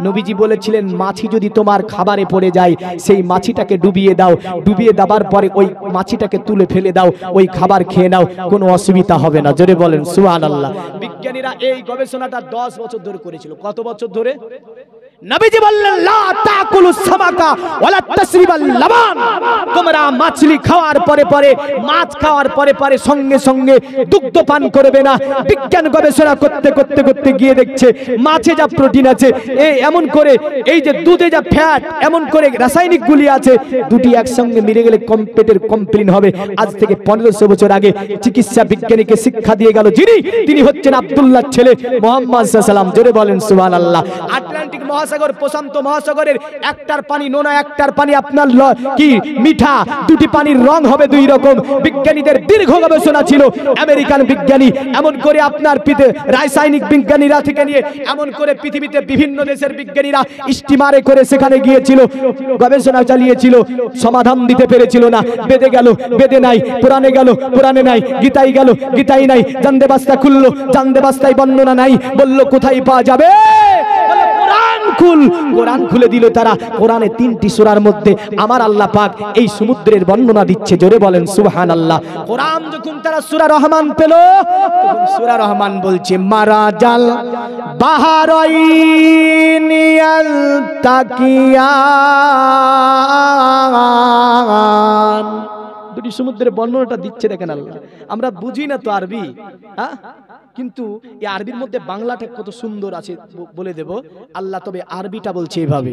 নবীজি বলেছিলেন, মাছি যদি তোমার খাবারে পড়ে যায় সেই মাছিটাকে ডুবিয়ে দাও, ডুবিয়ে দেওয়ার পরে ওই মাছিটাকে তুলে ফেলে দাও, ওই খাবার খেয়ে নাও, কোনো অসুবিধা হবে না। জোরে বলেন সুবহানাল্লাহ। বিজ্ঞানীরা এই গবেষণাটা 10 বছর ধরে করেছিল। কত বছর ধরে? নবীজি বললেন, লা তাকুলু সামাকা ওয়ালা তাসরিবাল লাবান, তোমরা মাছলি খাওয়ার পরে পরে, মাছ খাওয়ার পরে পরে সঙ্গে সঙ্গে দুগ্ধ পান করবে না। বিজ্ঞান গবেষণা করতে করতে করতে গিয়ে দেখছে মাছে যা প্রোটিন আছে, এমন করে এই যে দুধে যা ফ্যাট, এমন করে রাসায়নিক গুলি আছে, দুটি একসঙ্গে মিলে গেলে পেটের কমপ্লিন হবে। আজ থেকে 1500 বছর আগে চিকিৎসা বিজ্ঞানীকে শিক্ষা দিয়ে গেল যিনি, তিনি হচ্ছেন আব্দুল্লাহর ছেলে মুহাম্মদ সাল্লাল্লাহু আলাইহি ওয়াসাল্লাম। জোরে বলেন সুবহানাল্লাহ। আটলান্টিক মহাসাগর, প্রশান্ত মহাসাগরের একটার পানি নোনা, একটার পানি আপনার কি মিঠা, দুটি পানির রং হবে দুই রকম। বিজ্ঞানীদের দীর্ঘ গবেষণা ছিল। আমেরিকান বিজ্ঞানী এমন করে আপনার রাসায়নিক বিজ্ঞানীরা থেকে নিয়ে এমন করে পৃথিবীতে বিভিন্ন দেশের বিজ্ঞানীরা স্টিমারে করে সেখানে গিয়েছিল, গবেষণা চালিয়েছিল, সমাধান দিতে পেরেছিল না। বেদে গেল, বেদে নাই, পুরাণে গেল, পুরাণে নাই, গীতায় গেল, গীতায় নাই, জানদে বাস্তা খুললো, জানদে বাস্তায় বর্ণনা নাই। বলল কোথায় পাওয়া যাবে? কোরআন খুলে দিল তারা। কোরআনে 3টি সূরার মধ্যে আমার আল্লাহ পাক এই সমুদ্রের বর্ণনা দিচ্ছে। জোরে বলেন সুবহানাল্লাহ। কোরআন যখন তারা সূরা রহমান পেল, তখন সূরা রহমান বলছে, মারাজাল বাহারাইনিয়াল তাকিয়ান। দুটি সমুদ্রের বর্ণনাটা দিচ্ছে দেখেন আল্লাহ। আমরা বুঝি না তো আরবি, হ্যাঁ, কিন্তু এই আরবির মধ্যে বাংলাটা কত সুন্দর আছে বলে দেব। আল্লাহ তবে আরবিটা বলছে এইভাবে,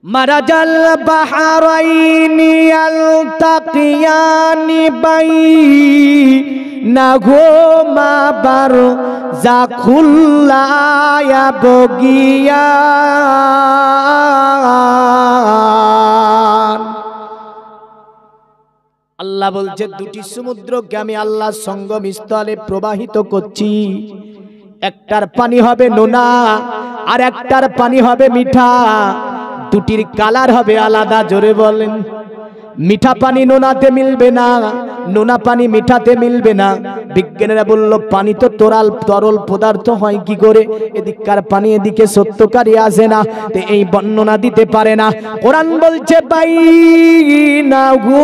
মারাজাল বাহারাইনি আলতাকিয়ানি বাইনাহুমা বারযাখুল্লা ইয়াবগিয়ান। আল্লাহ বলছে দুটি সমুদ্রকে আমি আল্লাহ সঙ্গম স্থলে প্রবাহিত করছি। একটার পানি হবে নোনা আর একটার পানি হবে মিঠা। দুটির কালার হবে আলাদা। জোরে বলেন। মিঠা পানি নোনাতে মিলবে না, নোনা পানি মিঠাতে মিলবে না। বিজ্ঞানীরা বলল পানি তো তরল পদার্থ হয় কি করে, এদিককার পানি এদিকে সত্যকারী আসে না, তো এই বর্ণনা দিতে পারে না। কোরআন বলছে বাইনাহু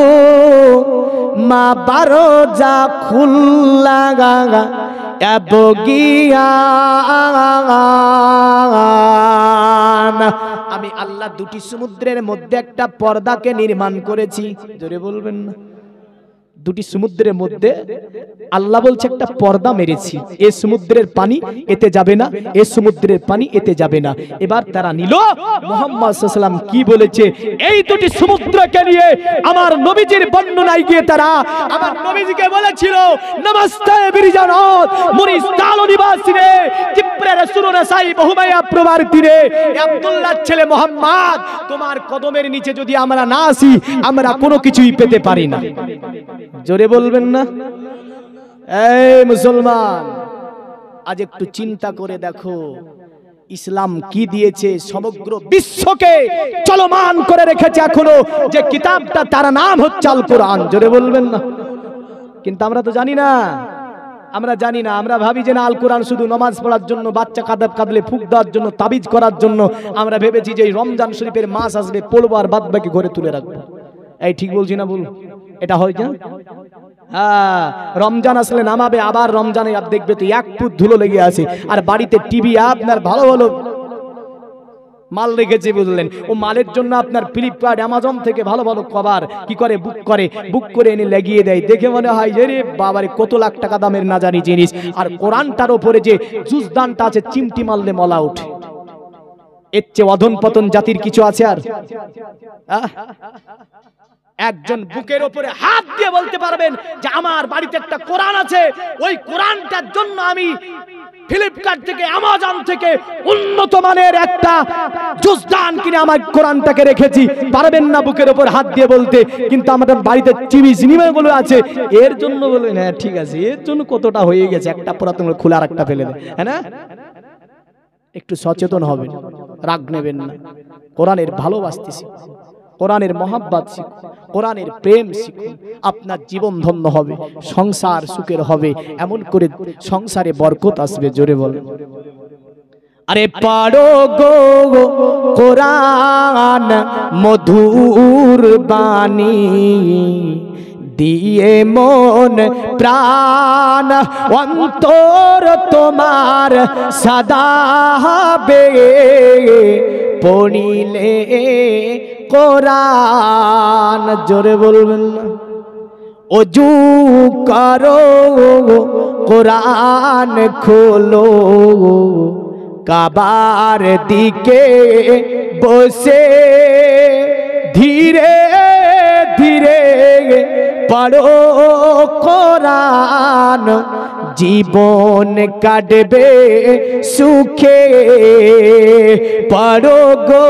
মা বারযাখুল্লা ইয়াবগিয়ান। আমি আল্লাহ দুটি সমুদ্রের মধ্যে একটা পর্দাকে নির্মাণ করেছি। জোরে বলবেন না। দুটি সমুদ্রের মধ্যে আল্লাহ বলছে একটা পর্দা মেরেছি, এই সমুদ্রের পানি এতে যাবে না, এই সমুদ্রের পানি এতে যাবে না। এবার তারা নিল মুহাম্মদ সাল্লাল্লাহু আলাইহি ওয়াসাল্লাম কি বলেছে এই দুটি সমুদ্রকে নিয়ে আমার নবীজির বর্ণনায় গিয়ে তারা আমার নবীজিকে বলেছিল, নমস্তে বিরজানাত মুরিস্তাল নিবাসীরে জিব্রে রাসূলুনা সাহেব হুমায়া প্রবার্তীরে, আব্দুল্লাহর ছেলে মুহাম্মদ, তোমার কদমের নিচে যদি আমরা না আসি আমরা কোনো কিছুই পেতে পারি না। জোরে বলবেন না। এই মুসলমান, আজ একটু চিন্তা করে দেখো ইসলাম কি দিয়েছে, সমগ্র বিশ্বকে চলমান করে রেখেছে এখনো যে কিতাবটা, তার নাম হচ্ছে আল কোরআন। জোরে বলবেন না। কিন্তু আমরা তো জানি না, আমরা জানি না, আমরা ভাবি যে না আল কোরআন শুধু নামাজ পড়ার জন্য, বাচ্চা কাঁদলে ফুক দেওয়ার জন্য, তাবিজ করার জন্য। আমরা ভেবেছি যে রমজান শরীফের মাস আসবে পড়বো আর বাদ বাকি ঘরে তুলে রাখবো। এই ঠিক বলছি না? বল, এটা হয় না? হ্যাঁ, রমজান আসলে নামাবে, আবার রমজানে আপ দেখবে তো 1 ফুট ধুলো লেগে আছে, আর বাড়িতে টিভি আপনার ভালো ভালো মাল রেখেছে বুঝলেন, ও মালের জন্য আপনার ফ্লিপকার্ট অ্যামাজন থেকে ভালো ভালো কভার কি করে বুক করে এনে লাগিয়ে দেয়। দেখে মনে হয় যে রে বাবারে কত লাখ টাকা দামের না জানি জিনিস। আর কোরআনটার উপরে যে জুজদানটা আছে, চিমটি মারলে মলা ওঠে। এর চেয়ে অধঃপতন জাতির কিছু আছে আর? একজন বুকের উপরে হাত দিয়ে বলতে পারবেন যে আমার বাড়িতে একটা কোরআন আছে, ওই কোরআনটার জন্য আমি ফ্লিপকার্ট থেকে অ্যামাজন থেকে উন্নত মানের একটা জুজদান কিনে আমার কোরআনটাকে রেখেছি? পারবেন না বুকের উপর হাত দিয়ে বলতে। কিন্তু আমাদের বাড়িতে টিভি সিনেমাগুলো আছে, এর জন্য বলবেন হ্যাঁ ঠিক আছে, এর জন্য কতটা হয়ে গেছে, একটা পুরাতন খোলা আর একটা ফেলে দেয়, হ্যাঁ না? একটু সচেতন হবেন, রাগ নেবেন না। কোরআনের ভালোবাসতে শিখুন, কোরআনের মহাব্বত শিখুন, কোরআনের প্রেম শিখুন। আপনার জীবন ধন্য হবে, সংসার সুখের হবে, এমন করে সংসারে বরকত আসবে। জোরে বলেন আরে পড়ো গো কোরআন মধুর বাণী, দিয়ে মন প্রাণ অন্তর তোমার সদা হবে, পড়িলে কোরআন। জোরে বলবেন না? ওযু করো কোরআন খোলো, কাবার দিকে বসে ধীরে ধীরে পড়ো কোরআন, জীবন কাটবে সুখে। পড়ো গো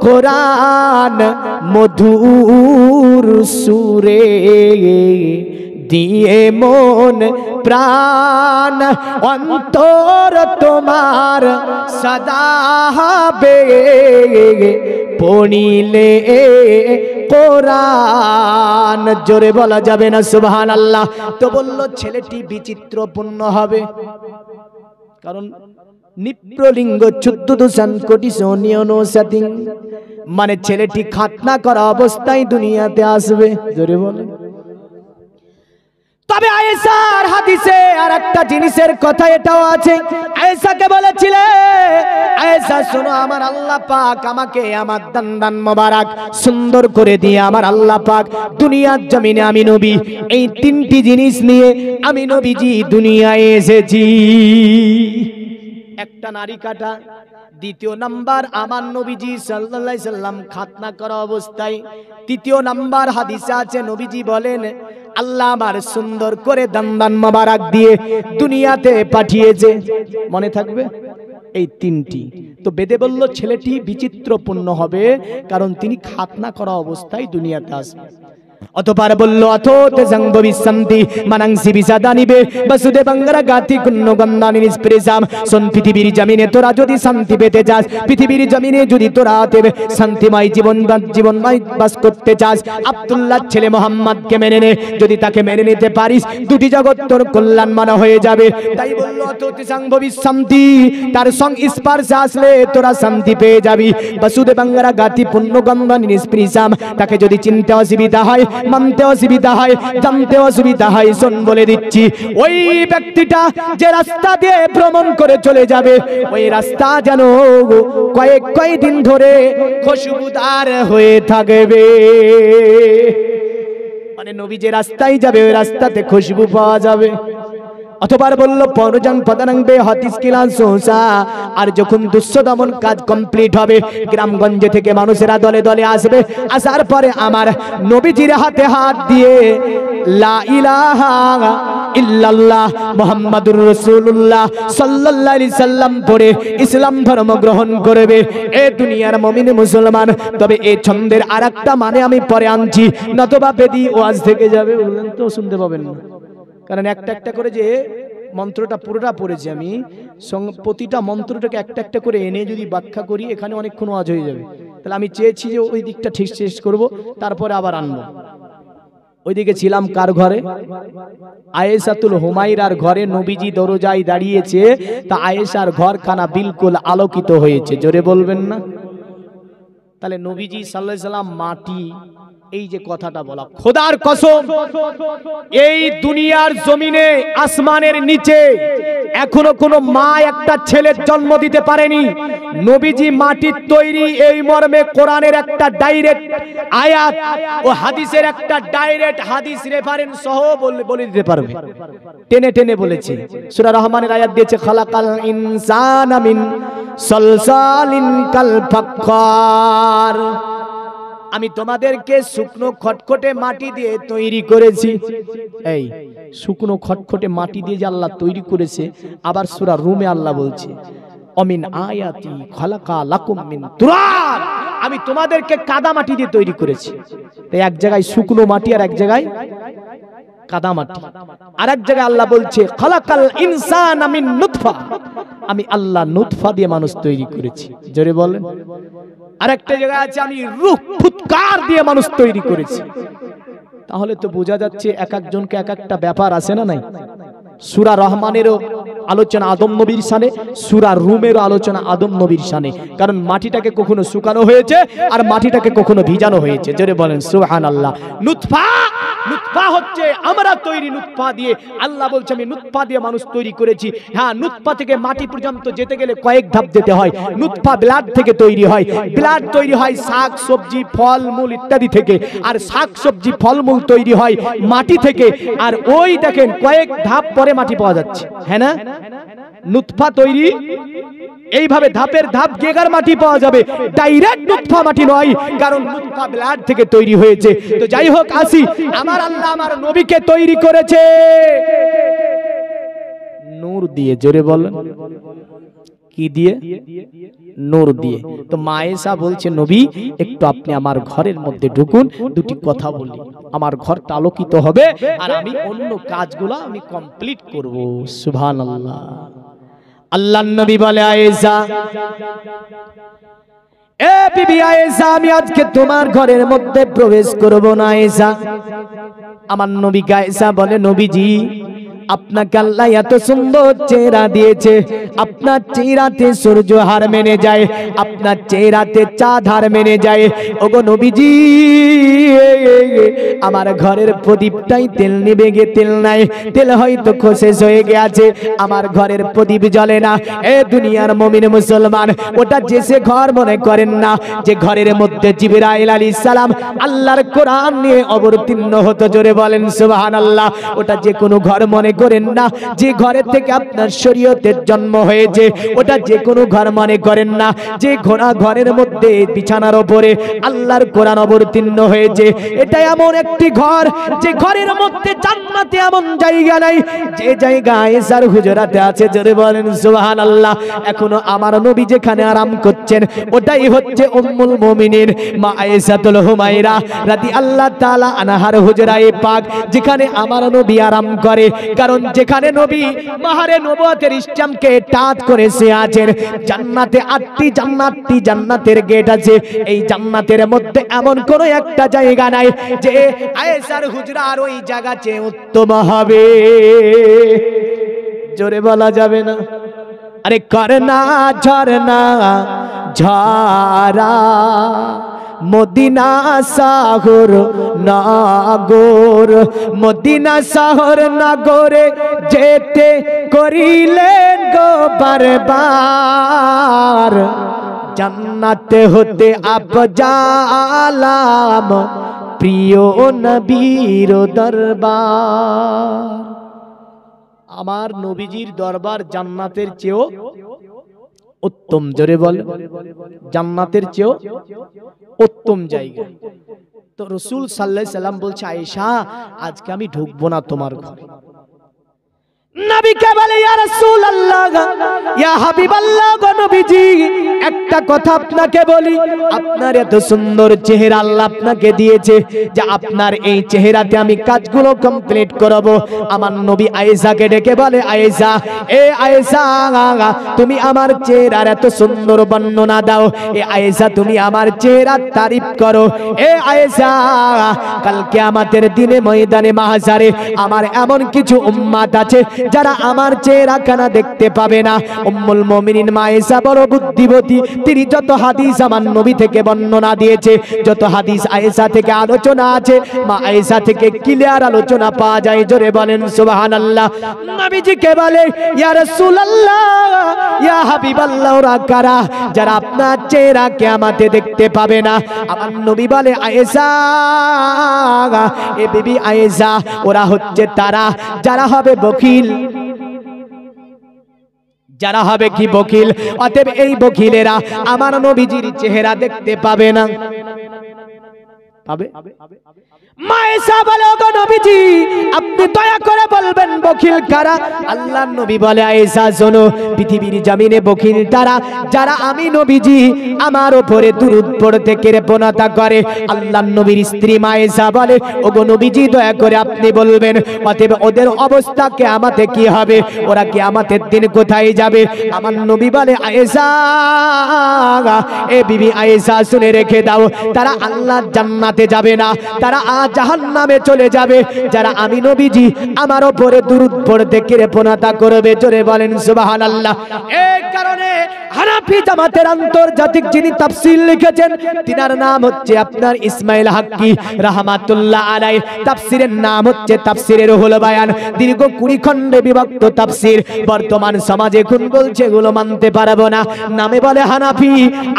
কোরআন মধুর সুরে, দিয়ে মন প্রাণ অন্তর তোমার সদা হবে, পড়িলে কোরআন। জোরে বলা যাবে না সুবহানাল্লাহ? তো বলল ছেলেটি বিচিত্রপূর্ণ হবে, কারণ নিপ্রলিঙ্গ 14 কোটি সোনিয়নসাতিং, মানে ছেলেটি খাতনা করা অবস্থায় দুনিয়াতে আসবে। জোরে বলে। তবে আয়েশার হাদিসে আর একটা জিনিসের কথা এটাও আছে। আয়েশাকে বলেছিলে, আয়েশা শোনো, আমার আল্লাহ পাক আমাকে আমার দান মোবারক সুন্দর করে দিয়ে আমার আল্লাহ পাক দুনিয়ার জমিনে আমি নবী, এই তিনটি জিনিস নিয়ে আমি নবীজি দুনিয়ায় এসেছি। একটা নারী কাটা, দ্বিতীয় নাম্বার আমার নবীজি সাল্লাল্লাহু আলাইহি সাল্লাম খাতনা করা অবস্থায়, তৃতীয় নাম্বার হাদিসে আছে নবীজি বলেন আল্লাহ আমার সুন্দর করে দান মোবারক দিয়ে দুনিয়াতে পাঠিয়েছে। মনে থাকবে এই তিনটি। তো বেদে বলল ছেলেটি বিচিত্রপূর্ণ হবে, কারণ তিনি খাতনা করা অবস্থায় দুনিয়াতে আসবে। অতঃপর বলল অথোতে সংভবিষ্যন্তি মানাংসি বিসাদানিবে বসুদে বাংরা গাতি কুন্নগন্ধানি নিষ্প্রেসাম। শোন, পৃথিবীর জমিনে তোরা যদি শান্তি পেতে চাস, পৃথিবীর জমিনে যদি তোরা শান্তিময় জীবনময় বাস করতে চাস, আব্দুল্লাহর ছেলে মোহাম্মদকে মেনে নে। যদি তাকে মেনে নিতে পারিস, দুটি জগৎ তোর কল্যাণময় হয়ে যাবে। তাই বলল অথোতে সংভবিষ্যন্তি, তার সংস্পর্শে আসলে তোরা শান্তি পেয়ে যাবি। বসুদে বাংরা গাতি পুণ্যগন্ধানি নিষ্প্রেসাম, তাকে যদি চিনতে অসুবিধা হয়, মানতে অসুবিধা হয়, জানতে অসুবিধা হয়, শোন বলে দিচ্ছি, ওই ব্যক্তিটা যে রাস্তা দিয়ে ভ্রমণ করে চলে যাবে, ওই রাস্তা যেন কয়েকদিন ধরে খুশবুদার হয়ে থাকবে। মানে নবী যে রাস্তায় যাবে, ওই রাস্তাতে খুশবু পাওয়া যাবে। অতবার বলল পরজন পদানংবে হাতিস কিলান সোসা। আর যখন দুঃস্থ দমন কাজ কমপ্লিট হবে, গ্রামগঞ্জে থেকে মানুষেরা দলে দলে আসবে। আসার পরে আমার নবীজির হাতে হাত দিয়ে লা ইলাহা ইল্লাল্লাহ মুহাম্মাদুর রাসূলুল্লাহ সাল্লাল্লাহু আলাইহি সাল্লাম পড়ে ইসলাম ধর্ম গ্রহণ করবে এ দুনিয়ার মুমিন মুসলমান। তবে এই ছন্দের আরেকটা মানে আমি পরে আনছি, নতবা বেদি ওয়াজ থেকে যাবে, বললেন তো শুনতে পাবেন না। কারণ একটা একটা করে যে মন্ত্রটা পুরোটা পড়েছি আমি, প্রতিটা মন্ত্রটাকে একটা একটা করে এনে যদি ব্যাখ্যা করি, এখানে অনেকক্ষণ ওয়াজ হয়ে যাবে। তাহলে আমি চেয়েছি যে ওই দিকটা ঠিক শেষ করব, তারপরে আবার আনবো। ওইদিকে ছিলাম কার ঘরে? আয়েশাতুল হুমায়রার ঘরে। নবীজি দরজায় দাঁড়িয়েছে, তা আয়েশার ঘরখানা বিলকুল আলোকিত হয়েছে। জোরে বলবেন না? তাহলে নবীজি সাল্লাল্লাহু আলাইহি সাল্লাম মাটি, এই যে কথাটা বলা, খোদার কসম এই দুনিয়ার জমিনে আসমানের নিচে এখনো কোনো মা একটা ছেলের জন্ম দিতে পারেনি। নবীজি মাটির তৈরি, এই মর্মে কোরআনের একটা ডাইরেক্ট আয়াত ও হাদিসের একটা ডাইরেক্ট হাদিস রেফারেন্স সহ বলে দিতে পারবে। টেনে টেনে বলেছে। সূরা রহমানের আয়াত দিয়েছে খালাকাল ইনসানা মিন সলসালিন কাল ফাক্কার। আমি তোমাদেরকে শুকনো খটখটে মাটি দিয়ে তৈরি করেছি। এই শুকনো খটখটে মাটি দিয়ে যে আল্লাহ তৈরি করেছে, আবার সূরা রুমে আল্লাহ বলছে অমিন আয়াতি খালাকা লাকুম মিন তুরাব, আমি তোমাদেরকে কাদা মাটি দিয়ে তৈরি করেছি। তো এক জায়গায় শুকনো মাটি আর এক জায়গায় কাদা মাটি। আর এক জায়গায় আল্লাহ বলছে খালাকাল ইনসানা মিন নুতফা, আমি আল্লাহ নুতফা দিয়ে মানুষ তৈরি করেছি। জোরে বলেন। আরেকটা জায়গায় আছে আমি রূহ ফুৎকার দিয়ে মানুষ তৈরি করেছি। তাহলে তো বোঝা যাচ্ছে এক একজনকে এক একটা ব্যাপার আছে না নাই। সূরা রহমানেরও আলোচনা আদম নবীর শানে, সূরা রুমেরও আলোচনা আদম নবীর শানে, কারণ মাটিটাকে কখনো শুকানো হয়েছে আর মাটিটাকে কখনো ভিজানো হয়েছে। জোরে বলেন সুবহানাল্লাহ। নুতফা, নুতফা হচ্ছে আমরা তৈরি নুতফা দিয়ে। আল্লাহ বলছে আমি নুতফা দিয়ে মানুষ তৈরি করেছি। হ্যাঁ, নুতফা থেকে মাটি পর্যন্ত যেতে গেলে কয়েক ধাপ যেতে হয়। নুতফা ব্লাড থেকে তৈরি হয়, ব্লাড তৈরি হয় শাক সবজি ফল মূল ইত্যাদি থেকে, আর শাক সবজি ফল মূল তৈরি হয় মাটি থেকে। আর ওই দেখেন কয়েক ধাপ পরে মাটি পাওয়া যাচ্ছে, হ্যাঁ না? নুতফা তৈরি এইভাবে ধাপের ধাপ গেগার মাটি পাওয়া যাবে, ডাইরেক্ট নুতফা মাটি নয়, কারণ নুতফা ব্লাড থেকে তৈরি হয়েছে। তো যাই হোক আসি, আমার আল্লাহ আমার নবীকে তৈরি করেছে নূর দিয়ে। জোরে বলেন কি দিয়ে? নূর দিয়ে। তো মা আয়েশা বলছে নবী একটু আপনি আমার ঘরের মধ্যে ঢুকুন, দুটি কথা বলি, আমার ঘরটা আলোকিত হবে আর আমি অন্য কাজগুলো আমি কমপ্লিট করব। সুবহানাল্লাহ। আল্লাহর নবী বলে আয়েশা, এ বিবি আয়েশা, আমি আজকে তোমার ঘরের মধ্যে প্রবেশ করব না আয়েশা। আমার নবী আয়েশা বলে নবীজি আপনাকে আল্লাহ এত সুন্দর চেহারা দিয়েছে, আপনার চেহারাতে সূর্য হার মেনে যায়, আপনার চেহারাতে চাঁদ হার মেনে যায়। ওগো নবীজি আমার ঘরের প্রদীপটাই তেল নিভে গে, তেল নাই, তেল হয়তো শেষ হয়ে গেছে, আমার ঘরের প্রদীপ জ্বলে না। এ দুনিয়ার মুমিন মুসলমান, ওটা যে সে ঘর মনে করেন না যে ঘরের মধ্যে জিবরাইল আলাইহিস সালাম আল্লাহর কোরআন নিয়ে অবতীর্ণ হতো। জোরে বলেন সুবহানাল্লাহ। ওটা যে কোনো ঘর মনে করেন না, যে ঘরের থেকে আপনার শরীয়তের জন্ম হয়েছে ওটা যে কোনো ঘর মনে করেন না। যে ঘরের মধ্যে বিছানার উপরে আল্লাহর কোরআন অবতীর্ণ হয়েছে, এটা এমন একটি ঘর যে ঘরের মধ্যে জান্নাতে এমন জায়গা নাই যে জায়গা আয়েশার হুজরাতে আছে। জোরে বলেন সুবহানাল্লাহ। এখনো আমার নবী যেখানে আরাম করছেন ওটাই হচ্ছে উম্মুল মুমিনিন মা আয়েশাতুল হুমায়রা রাদিয়াল্লাহু তাআলা আনহার হুজরায়ে পাক, যেখানে আমার নবী আরাম করে। কারণ যেখানে নবী মাহারে নবুয়তের ইসলামকে টাচ করেছে আছেন, জান্নাতে 8টি জান্নাতের গেট আছে। এই জান্নাতের মধ্যে এমন কোন একটা জায়গা নাই যে আয়েশার হুজরার ওই জায়গা চেয়ে উত্তম হবে। জোরে বলা যাবে না। আরে করনা ঝরনা ঝরা মদিনা শহর নগর, মদিনা শহর নগরে যেতে করিলেন গো বারবার, জান্নাতে হতে আবজালাম প্রিয় নবীর দরবার। আমার নবীজির দরবার জান্নাতের চেয়েও উত্তম। জোরে বল, জান্নাতের চেয়েও উত্তম জায়গা। তো রাসূল সাল্লাল্লাহু আলাইহি সাল্লাম বলছে আয়েশা আজকে আমি ঢুকবো না তোমার ঘরে। নবীকে বলে ইয়া রাসূলুল্লাহ ইয়া হাবিবাল্লাহ গো নবীজি একটা কথা আপনাকে বলি, আপনার এত সুন্দর চেহারা আল্লাহ আপনাকে দিয়েছে যে আপনার এই চেহারাতে আমি কাজগুলো কমপ্লিট করব। আমার নবী আয়েশাকে ডেকে বলে আয়েশা, এ আয়েশা তুমি আমার চেহারার এত সুন্দর বর্ণনা দাও, এ আয়েশা তুমি আমার চেহারার তারিফ করো। এ আয়েশা কাল কিয়ামতের দিনে ময়দানে মাহশারে আমার এমন কিছু উম্মত আছে যারা আমার চেহারা কানা দেখতে পাবে না। উম্মুল মুমিনিন মা আয়েশা বড় বুদ্ধিমতী, তিনি যত হাদিস আমার নবী থেকে বর্ণনা দিয়েছে, যত হাদিস আয়েশা থেকে আলোচনা আছে মা আয়েশা থেকে ক্লিয়ার আলোচনা পাওয়া যায়। জোরে বলেন সুবহানাল্লাহ। নবীজিকে বলে ইয়া রাসূলুল্লাহ ইয়া হাবিবাল্লাহ ওরা কারা যারা আপনার চেহারা কিয়ামতে দেখতে পাবে না? আমার নবী বলে আয়েশা, এ বিবি আয়েশা ওরা হচ্ছে তারা যারা হবে বখিল, যারা হবে কি বকিল, অতএব এই বকিলেরা আমার নবীজির চেহারা দেখতে পাবে না। পাবে? মায়েশা বলে, ওগো নবীজি আপনি দয়া করে বলবেন বকিল কারা? আল্লাহর নবী বলে, আয়েশা শোনো, পৃথিবীর জমিনে বকিল তারা যারা আমি নবীজি আমার উপরে দুরূদ পড়তে কৃপণতা করে। আল্লাহর নবীর স্ত্রী মায়েশা বলে, ওগো নবীজি দয়া করে আপনি বলবেন অতএব ওদের অবস্থা কিয়ামতে কি হবে, ওরা কিয়ামতের দিন কোথায় যাবে? আমার নবী বলে, আয়েশা, এ বিবি আয়েশা শুনে রেখে দাও, তারা আল্লাহর জান্নাতে যাবে না, তারা জাহান্নামে চলে যাবে যারা আমি নবীজি আমার উপরে দুরূদ পড়তে কৃপণতা করবে। জোরে বলেন সুবহানাল্লাহ। এই কারণে হানাফি জামাতের আন্তর্জাতিক যিনি তাফসীর লিখেছেন তিনার নাম হচ্ছে আপনার ইসমাইল হাক্কি রাহমাতুল্লাহ আলাইহি। তাফসীরের নাম হচ্ছে তাফসীরে রুহুল বায়ান, দীর্ঘ 20 খণ্ডে বিভক্ত তাফসীর। বর্তমান সমাজে কোন বলছে এগুলো মানতে পারবো না, নামে বলে হানাফি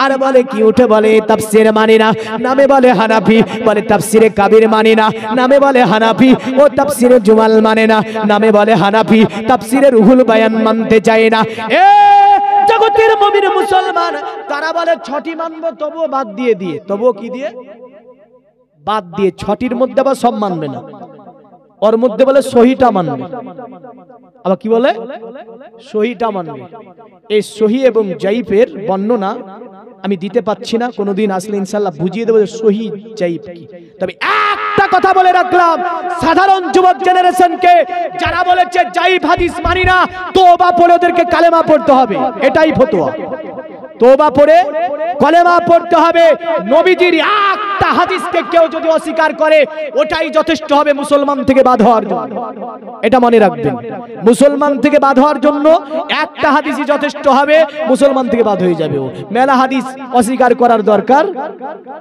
আর বলে কি উঠে বলে তাফসীর মানি না, নামে বলে হানাফি বলে তাফসীরে কাবির মানি না, নামে বলে হানাফি ও তাফসীরে জুমাল মানে না, নামে বলে হানাফি তাফসীরে রুহুল বায়ান মানতে চায় না। এ জগতের মুমিন মুসলমান তারা বলে 6টি মানবো, তবুও বাদ দিয়ে তবুও কি দিয়ে বাদ দিয়ে 6টির মধ্যে আবার সব মানবে না, ওর মধ্যে বলে সহিটা মানবে। আবার কি বলে? সহিটা মানবে। এই সহি এবং জাইফের বর্ণনা আমি দিতে পাচ্ছি না, কোনোদিন আসলে ইনশাআল্লাহ বুঝিয়ে দেবো সহি জাইফ কি। তবে একটা কথা বলে রাখলাম, সাধারণ যুবক জেনারেশনকে যারা বলেছে জাইফ হাদিস মানি না, তওবা পড়ে ওদেরকে কালেমা পড়তে হবে, এটাই ফতোয়া। তওবা পড়ে কলেমা পড়তে হবে। নবীজির একটা হাদিসকে কেউ যদি অস্বীকার করে ওটাই যথেষ্ট হবে মুসলমান থেকে বাদ হওয়ার জন্য, এটা মনে রাখবেন। মুসলমান থেকে বাদ হওয়ার জন্য একটা হাদিসই যথেষ্ট হবে, মুসলমান থেকে বাদ হয়ে যাবে ও। মেলা হাদিস অস্বীকার করার দরকার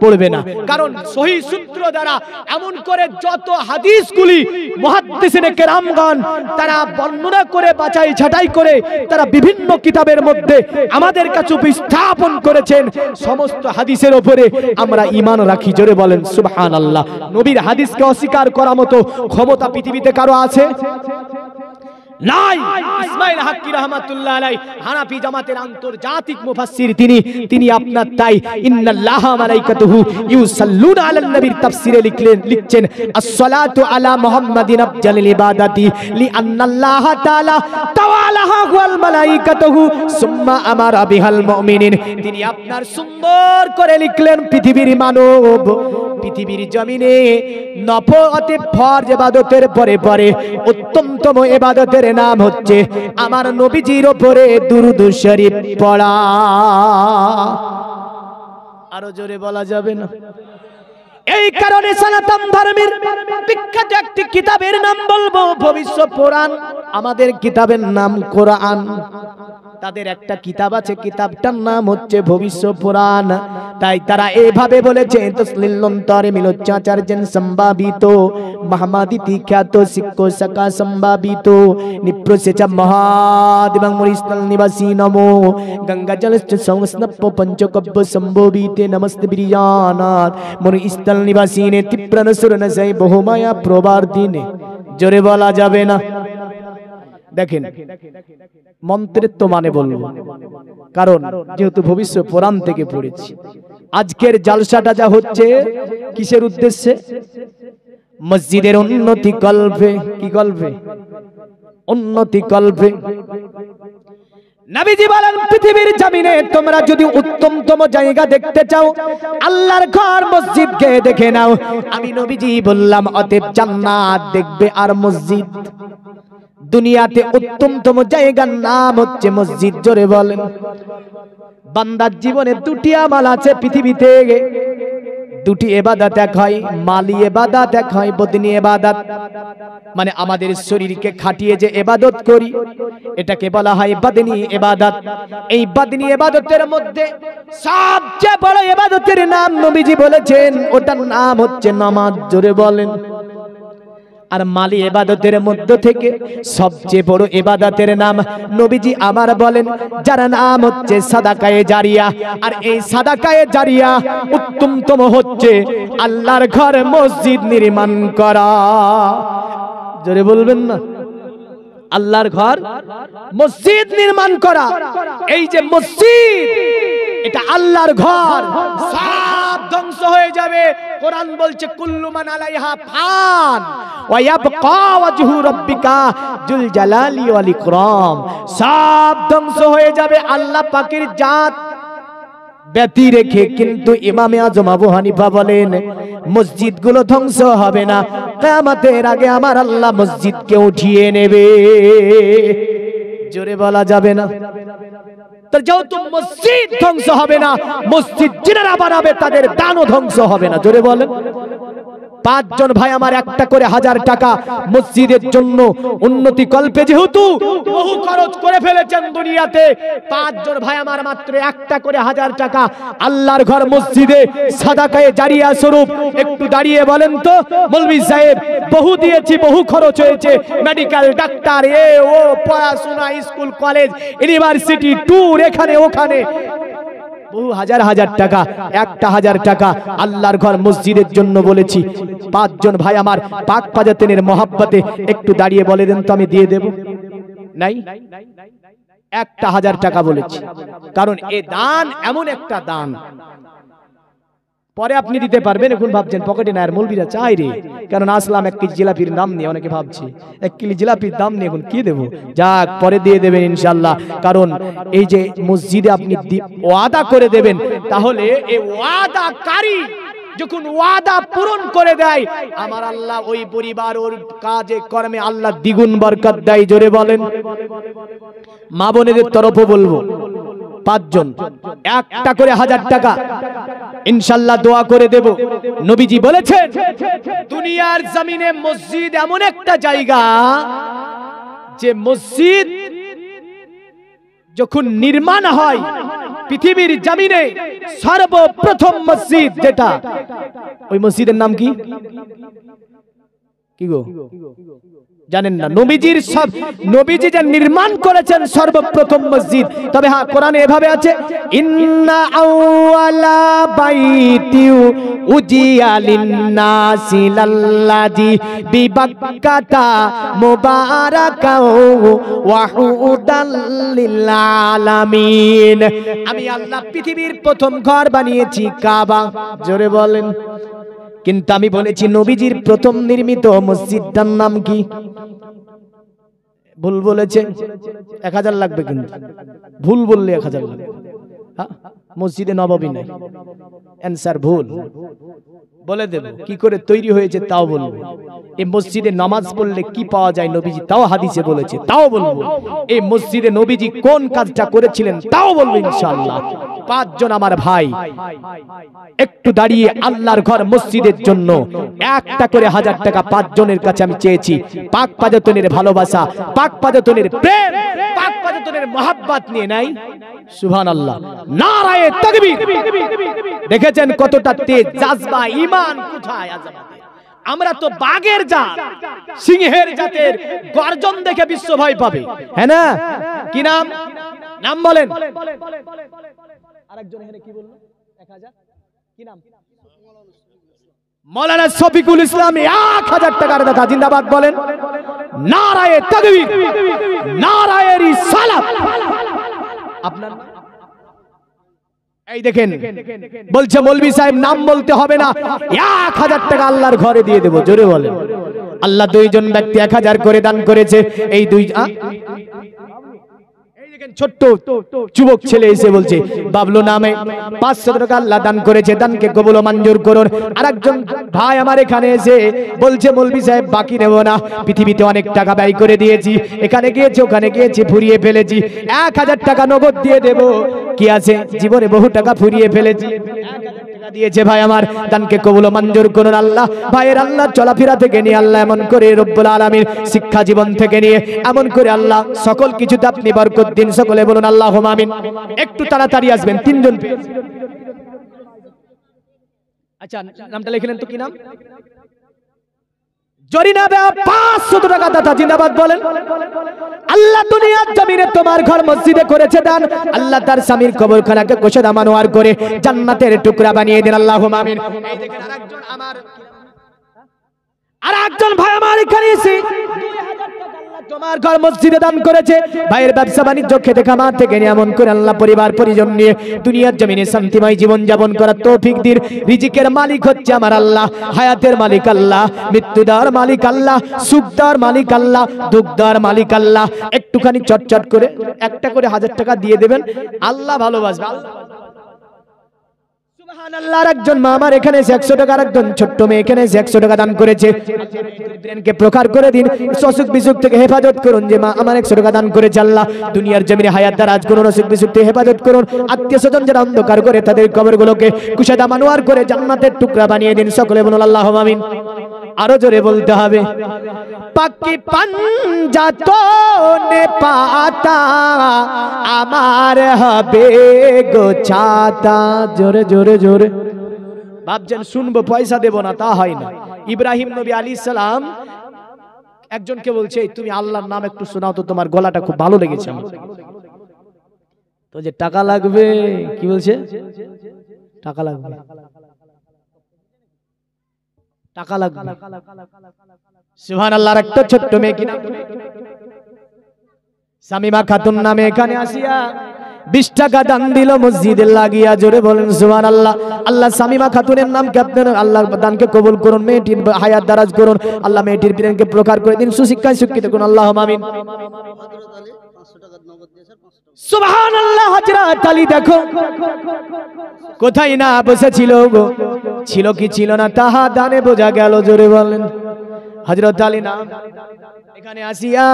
পড়বে না, কারণ সহিহ সূত্র দ্বারা এমন করে যত হাদিসগুলি মুহাদ্দিসিনে কেরামগণ তারা বর্ণনা করে বাছাই ছাঁটাই করে তারা বিভিন্ন কিতাবের মধ্যে আমাদের কাছে স্থাপন করেছেন, সমস্ত হাদিসের উপরে আমরা ঈমান রাখি। জোরে বলেন সুবহানাল্লাহ। নবীর হাদিসকে অস্বীকার করার মতো ক্ষমতা পৃথিবীতে কারো আছে? নাই। ইসমাইল হাক্কি রাহমাতুল্লাহ আলাইহি হানাফি জামাতের আন্তর্জাতিক মুফাসসির তিনি আপনার তাই ইন্নাল্লাহা মালাইকাতুহু ইউসাল্লুনা আলান নবীর তাফসিরে লিখছেন আসসালাতু আলা মুহাম্মাদিন আফজালিল ইবাদাতি লিআন্নাল্লাহা তাআলা তাওয়ালাহা ওয়াল মালাইকাতুহু সুম্মা আমারা বিহাল মুমিনিন। তিনি আপনার সুন্দর করে লিখলেন পৃথিবীর মানব, পৃথিবীর জমিনে নফল অতি ফরজ ইবাদতের পরে পরে উত্তমতম ইবাদতের নাম হচ্ছে আমার নবীজির উপরে দুরূদ শরীফ পড়া। আরো জোরে বলা যাবে না? এই কারণে সনাতন ধর্মের বিখ্যাত একটি কিতাবের নাম বলবো ভবিষ্যৎ পুরাণ, আমাদের কিতাবের নাম কোরআন। তাদের একটা কিতাব আছে, কিতাবটার নাম হচ্ছে ভবিষ্যৎ পুরাণ। তাই তারা এইভাবে বলেছে তসলিলন্তরে মিলোচ্চাচার্যেন সম্ভাবিত মহামাদিতি খ্যাত শিক্ষো সকা সম্ভাবিত নিপ্রসেচা মহাদ এবং মরিস্থল নিবাসী নমো গঙ্গা জলশ্চ সংস্নপ্প পঞ্চকব্য সম্ভবিতে নমস্তে বিরিয়ানাথ মরিস্থল নিবাসী নে তীব্রন সুরন সাই বহুমায়া প্রবার্দিনে। জোরে বলা যাবে না? দেখেন মন্ত্রের তো মানে বলবো, কারণ যেহেতু ভবিষ্যৎ পুরাণ থেকে পড়েছি। আজকের জালসাটা যা হচ্ছে কিসের উদ্দেশ্যে? মসজিদের উন্নতি কল্পে। কি কল্পে? উন্নতি কল্পে। নবীজি বলেন পৃথিবীর জমিনে তোমরা যদি উত্তমতম জায়গা দেখতে চাও, আল্লাহর ঘর মসজিদকে দেখে নাও। আমি নবীজি বললাম অতএব জান্নাত দেখবে আর মসজিদ। দুনিয়াতে উত্তমতম জায়গার নাম হচ্ছে মসজিদ। জোরে বলেন। বান্দার জীবনে দুটি আমল আছে পৃথিবীতে, দুটি ইবাদত, এক হয় মালি ইবাদত, এক হয় বদনি ইবাদত। মানে আমাদের শরীরকে খাটিয়ে যে ইবাদত করি এটাকে বলা হয় বদনি ইবাদত। এই বদনি ইবাদতের মধ্যে সবচেয়ে বড় ইবাদতের নাম নবীজি বলেছেন, ওটার নাম হচ্ছে নামাজ। জোরে বলেন। আর মালি ইবাদতের মধ্য থেকে সবচেয়ে বড় ইবাদতের নাম নবীজি আমার বলেন যার নাম হচ্ছে সাদাকায়ে জারিয়া। আর এই সাদাকায়ে জারিয়া উত্তমতম হচ্ছে আল্লাহর ঘর মসজিদ নির্মাণ করা। জোরে বলবেন না? আল্লাহর ঘর মসজিদ নির্মাণ করা। এই যে মসজিদ, এটা আল্লাহর ঘর, সব ধ্বংস হয়ে যাবে। কোরআন বলছে কুল্লু মান আলাইহা ফান ওয়া ইয়াবকা ওয়াজহু রাব্বিকা যুল জালালি ওয়াল ইকরাম। সব ধ্বংস হয়ে যাবে আল্লাহ পাকের জাত ব্যতি রেখে। কিন্তু ইমামে আজম আবু হানিফা বলেন মসজিদগুলো ধ্বংস হবে না, কিয়ামতের আগে আমার আল্লাহ মসজিদকে উঠিয়ে নেবে। জোরে বলা যাবে না। তো যেহেতু মসজিদ ধ্বংস হবে না, মসজিদ যারা বানাবে তাদের দানও ধ্বংস হবে না। জোরে বলেন। 5 জন ভাই আমার একটা করে 1000 টাকা মসজিদের জন্য উন্নতি কল্পে যেহেতু বহু খরচ করে ফেলেছেন দুনিয়াতে, 5 জন ভাই আমার মাত্র একটা করে 1000 টাকা আল্লাহর ঘর মসজিদে সাদাকায়ে জারিয়া স্বরূপ একটু দাঁড়িয়ে বলেন তো মৌলভী সাহেব, বহু দিয়েছি, বহু খরচ হয়েছে, মেডিকেল, ডাক্তার, এ ও পড়াশোনা, স্কুল, কলেজ, ইউনিভার্সিটি, ট্যুর, এখানে ওখানে বহু হাজার টাকা, একটা 1000 টাকা আল্লাহর ঘর মসজিদের জন্য বলেছি। 5 জন ভাই আমার পাক পাজাতেনের মহাব্বতে একটু দাঁড়িয়ে বলে দেন তো আমি দিয়ে দেব। নাই, একটা 1000 টাকা বলেছি, কারণ এ দান এমন একটা দান পরে আপনি দিতে পারবেন। এখন ভাবছেন পকেটে না, আর মৌলবীরা চাই রে, কারণ আসলাম 1 কেজি জিলাপির দাম নিয়ে, অনেকে ভাবছে 1 কেজি জিলাপির দাম নিয়ে এখন কি দেবো, যাক পরে দিয়ে দেবেন ইনশাল্লাহ। কারণ এই যে মসজিদে আপনি ওয়াদা করে দেবেন, তাহলে এই ওয়াদাকারী যখন ওয়াদা পূরণ করে দেয় আমার আল্লাহ ওই পরিবার ওর কাজে কর্মে আল্লাহ দ্বিগুণ বরকত দেয়। জোরে বলেন। মা বোনেদের তরফও বলবো 5 জন একটা করে 1000 টাকা ইনশাল্লাহ দোয়া করে দেব। নবীজি বলেছেন দুনিয়ার জমিনে মসজিদ এমন একটা জায়গা যে মসজিদ যখন নির্মাণ হয় পৃথিবীর জমিনে সর্বপ্রথম মসজিদ যেটা, ওই মসজিদের নাম কি কি গো জানেন না? নবীজির সব নবীজি যে নির্মাণ করেছেন সর্বপ্রথম মসজিদ। তবে হ্যাঁ, কোরআনে এভাবে আছে ইন্না আউয়ালা বাইতি উজিয়া লিন্নাসি লাল্লাযী বিবাক্কাতা মুবারাকাও ওয়া হুদাল লিল আলামিন। আমি আল্লাহ পৃথিবীর প্রথম ঘর বানিয়েছি কাবা। জোরে বলেন। কিন্তু আমি বলেছি নবীজির প্রথম নির্মিত মসজিদটার নাম কি? ভুল বলেছে, 1000 লাগবে, কিন্তু ভুল বললে 1000 লাগবে। মসজিদে নববী নাই, অ্যানসার ভুল। বলে দেব কি করে তৈরি হয়েছে তাও বলবো। এই মসজিদে নামাজ পড়লে কি পাওয়া যায় নবীজি তাও হাদিসে বলেছে, তাও বলবো। এই মসজিদে নবীজি কোন কাজটা করেছিলেন তাও বলবো ইনশাআল্লাহ। 5 জন আমার ভাই একটু দাঁড়িয়ে আল্লাহর ঘর মসজিদের জন্য একটা করে 1000 টাকা 5 জনের কাছে আমি চেয়েছি। পাক পাজাতনের ভালোবাসা, পাক পাজাতনের প্রেম, পাক পাজাতনের মহব্বত নিয়ে নাই। সুবহানাল্লাহ, নারায়ে তাকবীর। দেখেছেন কতটা তেজ জাজবা ঈমান কোথায় আজ আমাদের? আমরা তো বাঘের জাত, সিংহের জাতের গর্জন দেখে বিশ্ব ভয় পাবে, হ্যাঁ না? কি নাম? নাম বলেন। আরেকজন এখানে কি বললো? 1000 কি নাম? মাওলানা শফিকুল ইসলাম 1000 টাকার দেখা। জিন্দাবাদ বলেন। নারায়ে তাকবীর, নারায়ে রিসালাত। আপনার এই দেখেন বলছে মৌলভী সাহেব নাম বলতে হবে না, 1000 টাকা আল্লাহর ঘরে দিয়ে দেব। জোরে বলেন। আল্লাহ 2 জন ব্যক্তি 1000 করে দান করেছে। এই 2 ছোট্ট যুবক ছেলে এসে বলছে বাবলু নামে 500 টাকা আল্লাহ দান করেছে, দানকে কবুল ও মঞ্জুর করুন। আরেকজন ভাই আমার এখানে এসে বলছে মৌলভী সাহেব বাকি নেব না, পৃথিবীতে অনেক টাকা ব্যয় করে দিয়েছি, এখানে গিয়েছি ওখানে গিয়েছি ফুরিয়ে ফেলেছি, 1000 টাকা নগদ দিয়ে দেব। কি আছে, জীবনে বহু টাকা ফুরিয়ে ফেলেছি, 1000 টাকা দিয়েছে ভাই আমার, দানকে কবুল ও মঞ্জুর করুন। আল্লাহ ভাইয়ের আল্লাহ চলাফেরা থেকে নিয়ে আল্লাহ এমন করে রব্বুল আলামিন শিক্ষা জীবন থেকে নিয়ে এমন করে আল্লাহ সকল কিছুতে আপনি বরকত দিন। সকলে বলুন আল্লাহুম্মা আমিন। একটু তাড়াতাড়ি আসবেন, 3 জন। আচ্ছা নামটা লিখলেন তো? কি নাম? জরিনা বে 500 টাকা দাতা। জিন্দাবাদ বলেন। আল্লাহ দুনিয়ার জমিনে তোমার ঘর মসজিদে করেছে দান, আল্লাহ তার স্বামীর কবরখানাকে কোষে দামানোয়ার করে জান্নাতের টুকরা বানিয়ে দেন। আল্লাহুম্মা আমিন। এই দেখেন আরেকজন ভাই আমার এখানে এসে 2000 টাকা আল্লাহ তোমার ঘর মসজিদে দান করেছে, ভাইয়ের ব্যবসা বাণিজ্য খেতে খামার থেকে নিয়ামন করে আল্লাহ পরিবার পরিজন নিয়ে দুনিয়ার জমিনে শান্তিময় জীবন যাপন করার তৌফিক দিন। রিজিকের মালিক হচ্ছে আমার আল্লাহ, হায়াতের মালিক আল্লাহ, মৃত্যুদার মালিক আল্লাহ, সুখদার মালিক আল্লাহ, দুঃখদার মালিক আল্লাহ। একটুখানি চটচট করে একটা করে 1000 টাকা দিয়ে দেবেন, আল্লাহ ভালোবাসবে। সুবহানাল্লাহ। একজন মা আমার এখানে 100 টাকা, একজন ছোট্ট মেয়ে এখানে 100 টাকা দান করেছে। ব্রেনকে প্রকার করে দিন, অসুখ বিসুখ থেকে হেফাজত করুন। যে মা আমার 100 টাকা দান করেছে, আল্লাহ দুনিয়ার জমিনে হায়াত দারাজ করুন, অসুখ বিসুখ থেকে হেফাজত করুন। আত্মীয় স্বজন যারা অন্ধকার করে তাদের কবরগুলোকে কুশাদা মানোয়ার করে জান্নাতের টুকরা বানিয়ে দিন। সকলে বলুন আল্লাহুম্মা আমিন। আরো জোরে বলতে হবে। পাকি পাঞ্জাতনে পাতা আমার হবে গোছাতা। জোরে জোরে জোরে ভাবছেন শুনবো পয়সা দেব না, তা হয় না। ইব্রাহিম নবী আলাইহিস সালাম একজনকে বলছে, তুমি আল্লাহর নাম একটু শোনাও তো, তোমার গলাটা খুব ভালো লেগেছে আমার। তো যে টাকা লাগবে, কি বলছে? টাকা লাগবে, টাকা লাগবে। সুবহানাল্লাহ। একটা ছোট্ট মেয়ে কিনা শামিমা খাতুন নামে এখানে আসিয়া 20 টাকা দান দিল মসজিদে লাগিয়া। জোরে বলেন সুবহানাল্লাহ। আল্লাহ শামিমা খাতুনের নামকে আপনার আল্লাহর দানকে কবুল করুন, মেয়েটির হায়াত দারাজ করুন, আল্লাহ মেয়েটির ব্রেনকে প্রকার করে দিন, সুশিক্ষায় শিক্ষিত করুন। আল্লাহুম্মা আমিন। সুবহানাল্লাহ। হযরত আলী দেখো কোথায় না বসেছিল গো, ছিল কি ছিল না তাহা দানে বোঝা গেল। জোরে বলেন। হযরত আলী না এখানে আসিয়া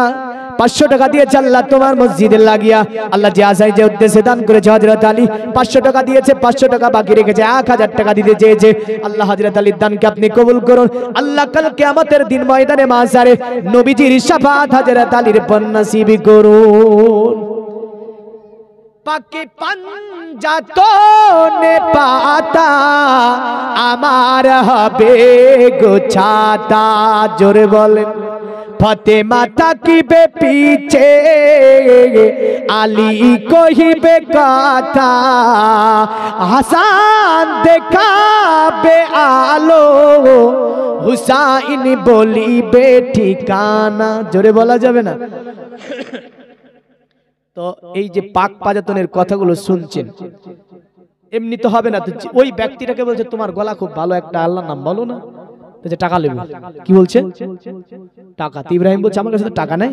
500 টাকা দিয়েছে আল্লাহ তোমার মসজিদে লাগিয়া। আল্লাহ যে আশায় যে উদ্দেশ্যে দান করেছে, হযরত আলী 500 টাকা দিয়েছে, 500 টাকা বাকি রেখেছে, 1000 টাকা দিতে চেয়েছে। আল্লাহ হযরত আলীর দানকে আপনি কবুল করুন। আল্লাহ কাল কিয়ামতের দিন ময়দানে মাহশারে নবীজির শাফাত হযরত আলীর পর নসিব করুন। পাকি পাঞ্জাতনে পাতা আমার হবে গোছাতা। জোরে বলেন। ফাতেমা তাকিবে পিছে, আলী কহিবে কথা, হাসান দেখাবে আলো, হুসাইন বলিবে ঠিকানা। জোরে বলা যাবে না? তো এই যে পাক পাজাতনের কথাগুলো শুনছেন, এমনি তো হবে না। তো ওই ব্যক্তিটাকে বলছে তোমার গলা খুব ভালো, একটা আল্লাহর নাম বলো না। টাকা নেবে, কি বলছে? টাকা। ইব্রাহিম বলছে আমার কাছে তো টাকা নাই,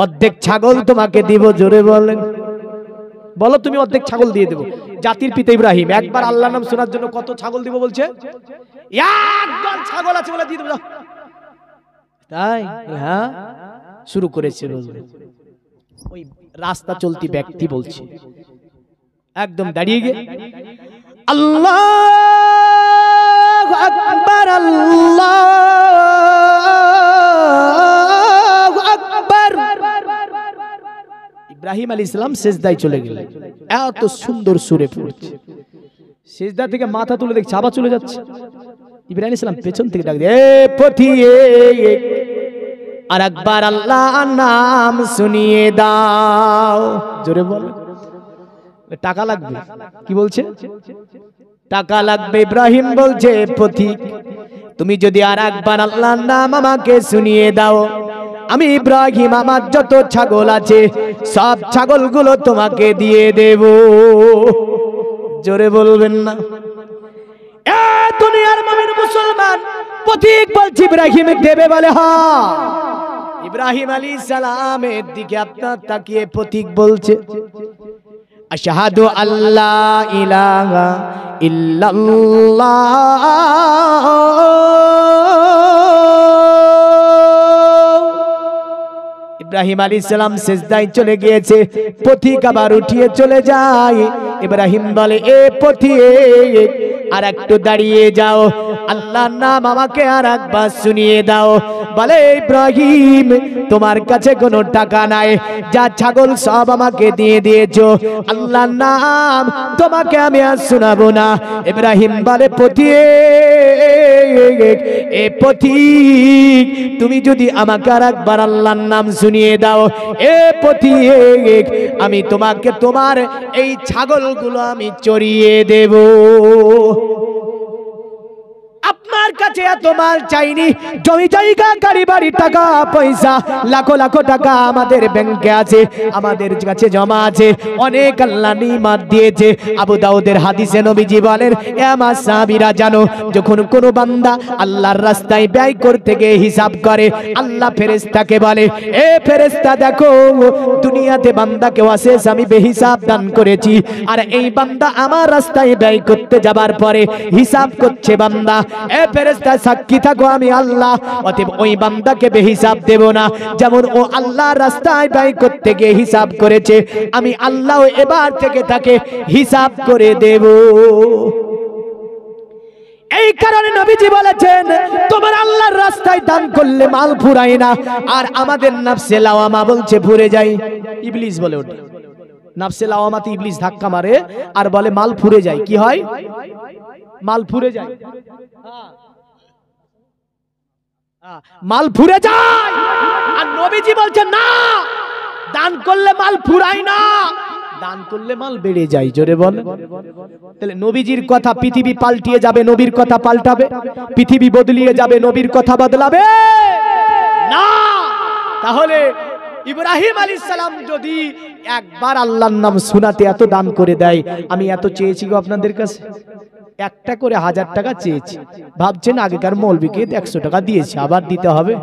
অর্ধেক ছাগল তোমাকে দিব। জোরে বলেন। বলো তুমি অর্ধেক ছাগল দিয়ে দেবো। জাতির পিতা ইব্রাহিম একবার আল্লাহর নাম শোনার জন্য কত ছাগল দিব বলছে? একদল ছাগল আছে বলে দিয়ে দেবো। তাই? হ্যাঁ, শুরু করেছে। ওই রাস্তা চলতি ব্যক্তি বলছে, একদম দাঁড়িয়ে গিয়ে আল্লাহু আকবার, আল্লাহু আকবার। ইব্রাহিম আলাইহিস সালাম সিজদায় চলে গেলেন। এত সুন্দর সুরে পড়ছে, সিজদা থেকে মাথা তুলে দেখছে আবার চলে যাচ্ছে। ইব্রাহিম আলাইহিস সালাম পেছন থেকে ডাক দিয়ে, এ পথি আর একবার আল্লাহর নাম শুনিয়ে দাও। জোরে বলো। টাকা লাগবে, কি বলছে? টাকা লাগবে। ইব্রাহিম বলছে পথিক তুমি যদি আর একবার আল্লাহর নাম আমাকে শুনিয়ে দাও, আমি ইব্রাহিম আমার যত ছাগল আছে সব ছাগলগুলো তোমাকে দিয়ে দেব। জোরে বলবেন না? এ দুনিয়ার মুমিন মুসলমান, পথিক বলছে ইব্রাহিম দেবে বলে হ্যাঁ। ইব্রাহিম আলাইহিস সালামের দিকে আপনার তাকিয়ে পথিক বলছে আশহাদু আল্লা ইলাহা ইল্লাল্লাহ। ইব্রাহিম আলাইহিস সালাম সিজদায় চলে গিয়েছে, পথিক আবার উঠিয়ে চলে যায়। ইব্রাহিম বলে এ পথিক আর একটু দাঁড়িয়ে যাও, আল্লাহর নাম আমাকে আর একবার শুনিয়ে দাও। বলে ইব্রাহিম তোমার কাছে কোনো টাকা নাই, যা ছাগল সব আমাকে দিয়ে দিয়েছো, আল্লাহর নাম তোমাকে আমি আর শোনাবো না। ইব্রাহিম বলে পথিক এ পথিক তুমি যদি আমাকে আর একবার আল্লাহর নাম শুনিয়ে দাও, এ পথিক আমি তোমাকে তোমার এই ছাগলগুলো আমি চড়িয়ে দেব। আপনার কাছে কাছে এত মাল চাইনি, জমি জায়গা গাড়ি বাড়ি টাকা পয়সা লাখো লাখো টাকা আমাদের ব্যাংকে আছে, আমাদের কাছে জমা আছে, অনেক আল্লাহ নিয়ামত দিয়েছে। আবু দাউদের হাদিসে নবীজি বলেন, এ আমার সাহাবীরা জানো, যখন কোনো বান্দা আল্লাহর রাস্তায় ব্যয় করতে গিয়ে হিসাব করে, আল্লাহ ফেরেশতাকে বলে, এ ফেরেশতা দেখো, দুনিয়াতে বান্দাকে অশেষ আমি বেহিসাব দান করেছি, আর এই বান্দা আমার রাস্তায় ব্যয় করতে যাবার পরে হিসাব করছে বান্দা, এ ফেরেশতা সাক্ষী থাকো আমি আল্লাহ, অতএব ওই বান্দাকে বেহিসাব দেব না, যেমন ও আল্লাহর রাস্তায় ব্যয় করতে গিয়ে হিসাব করেছে, আমি আল্লাহ এবার থেকে তাকে হিসাব করে দেব। এই কারণে নবীজি বলেছেন, তোমার আল্লাহর রাস্তায় দান করলে মাল ফুরায় না, আর আমাদের নফসে লাওয়ামা বলছে ফুরে যায়। ইবলিস বলে ওঠে, নফসে লাওয়ামাতে ইবলিস ধাক্কা মারে আর বলে মাল ফুরে যায়। কি হয়? মাল ফুরে যায়, মাল ফুরে যায়। আর নবীজি বলছেন না, দান করলে মাল ফুরায় না, দান করলে মাল বেড়ে যায়। জোরে বল। তাহলে নবীজির কথা পৃথিবী পাল্টিয়ে যাবে, নবীর কথা পাল্টাবে? পৃথিবী বদলিয়ে যাবে, নবীর কথা বদলাবে না। তাহলে ইব্রাহিম আলাইহিস সালাম যদি একবার আল্লাহর নাম শোনাতে এত দান করে দেয়, আমি এত চেয়েছি গো আপনাদের কাছে, একটা করে 1000 টাকা চেয়েছি, ভাবছেন আগেকার মৌলবীকে 100 টাকা দিয়েছে, আবার দিতে হবে?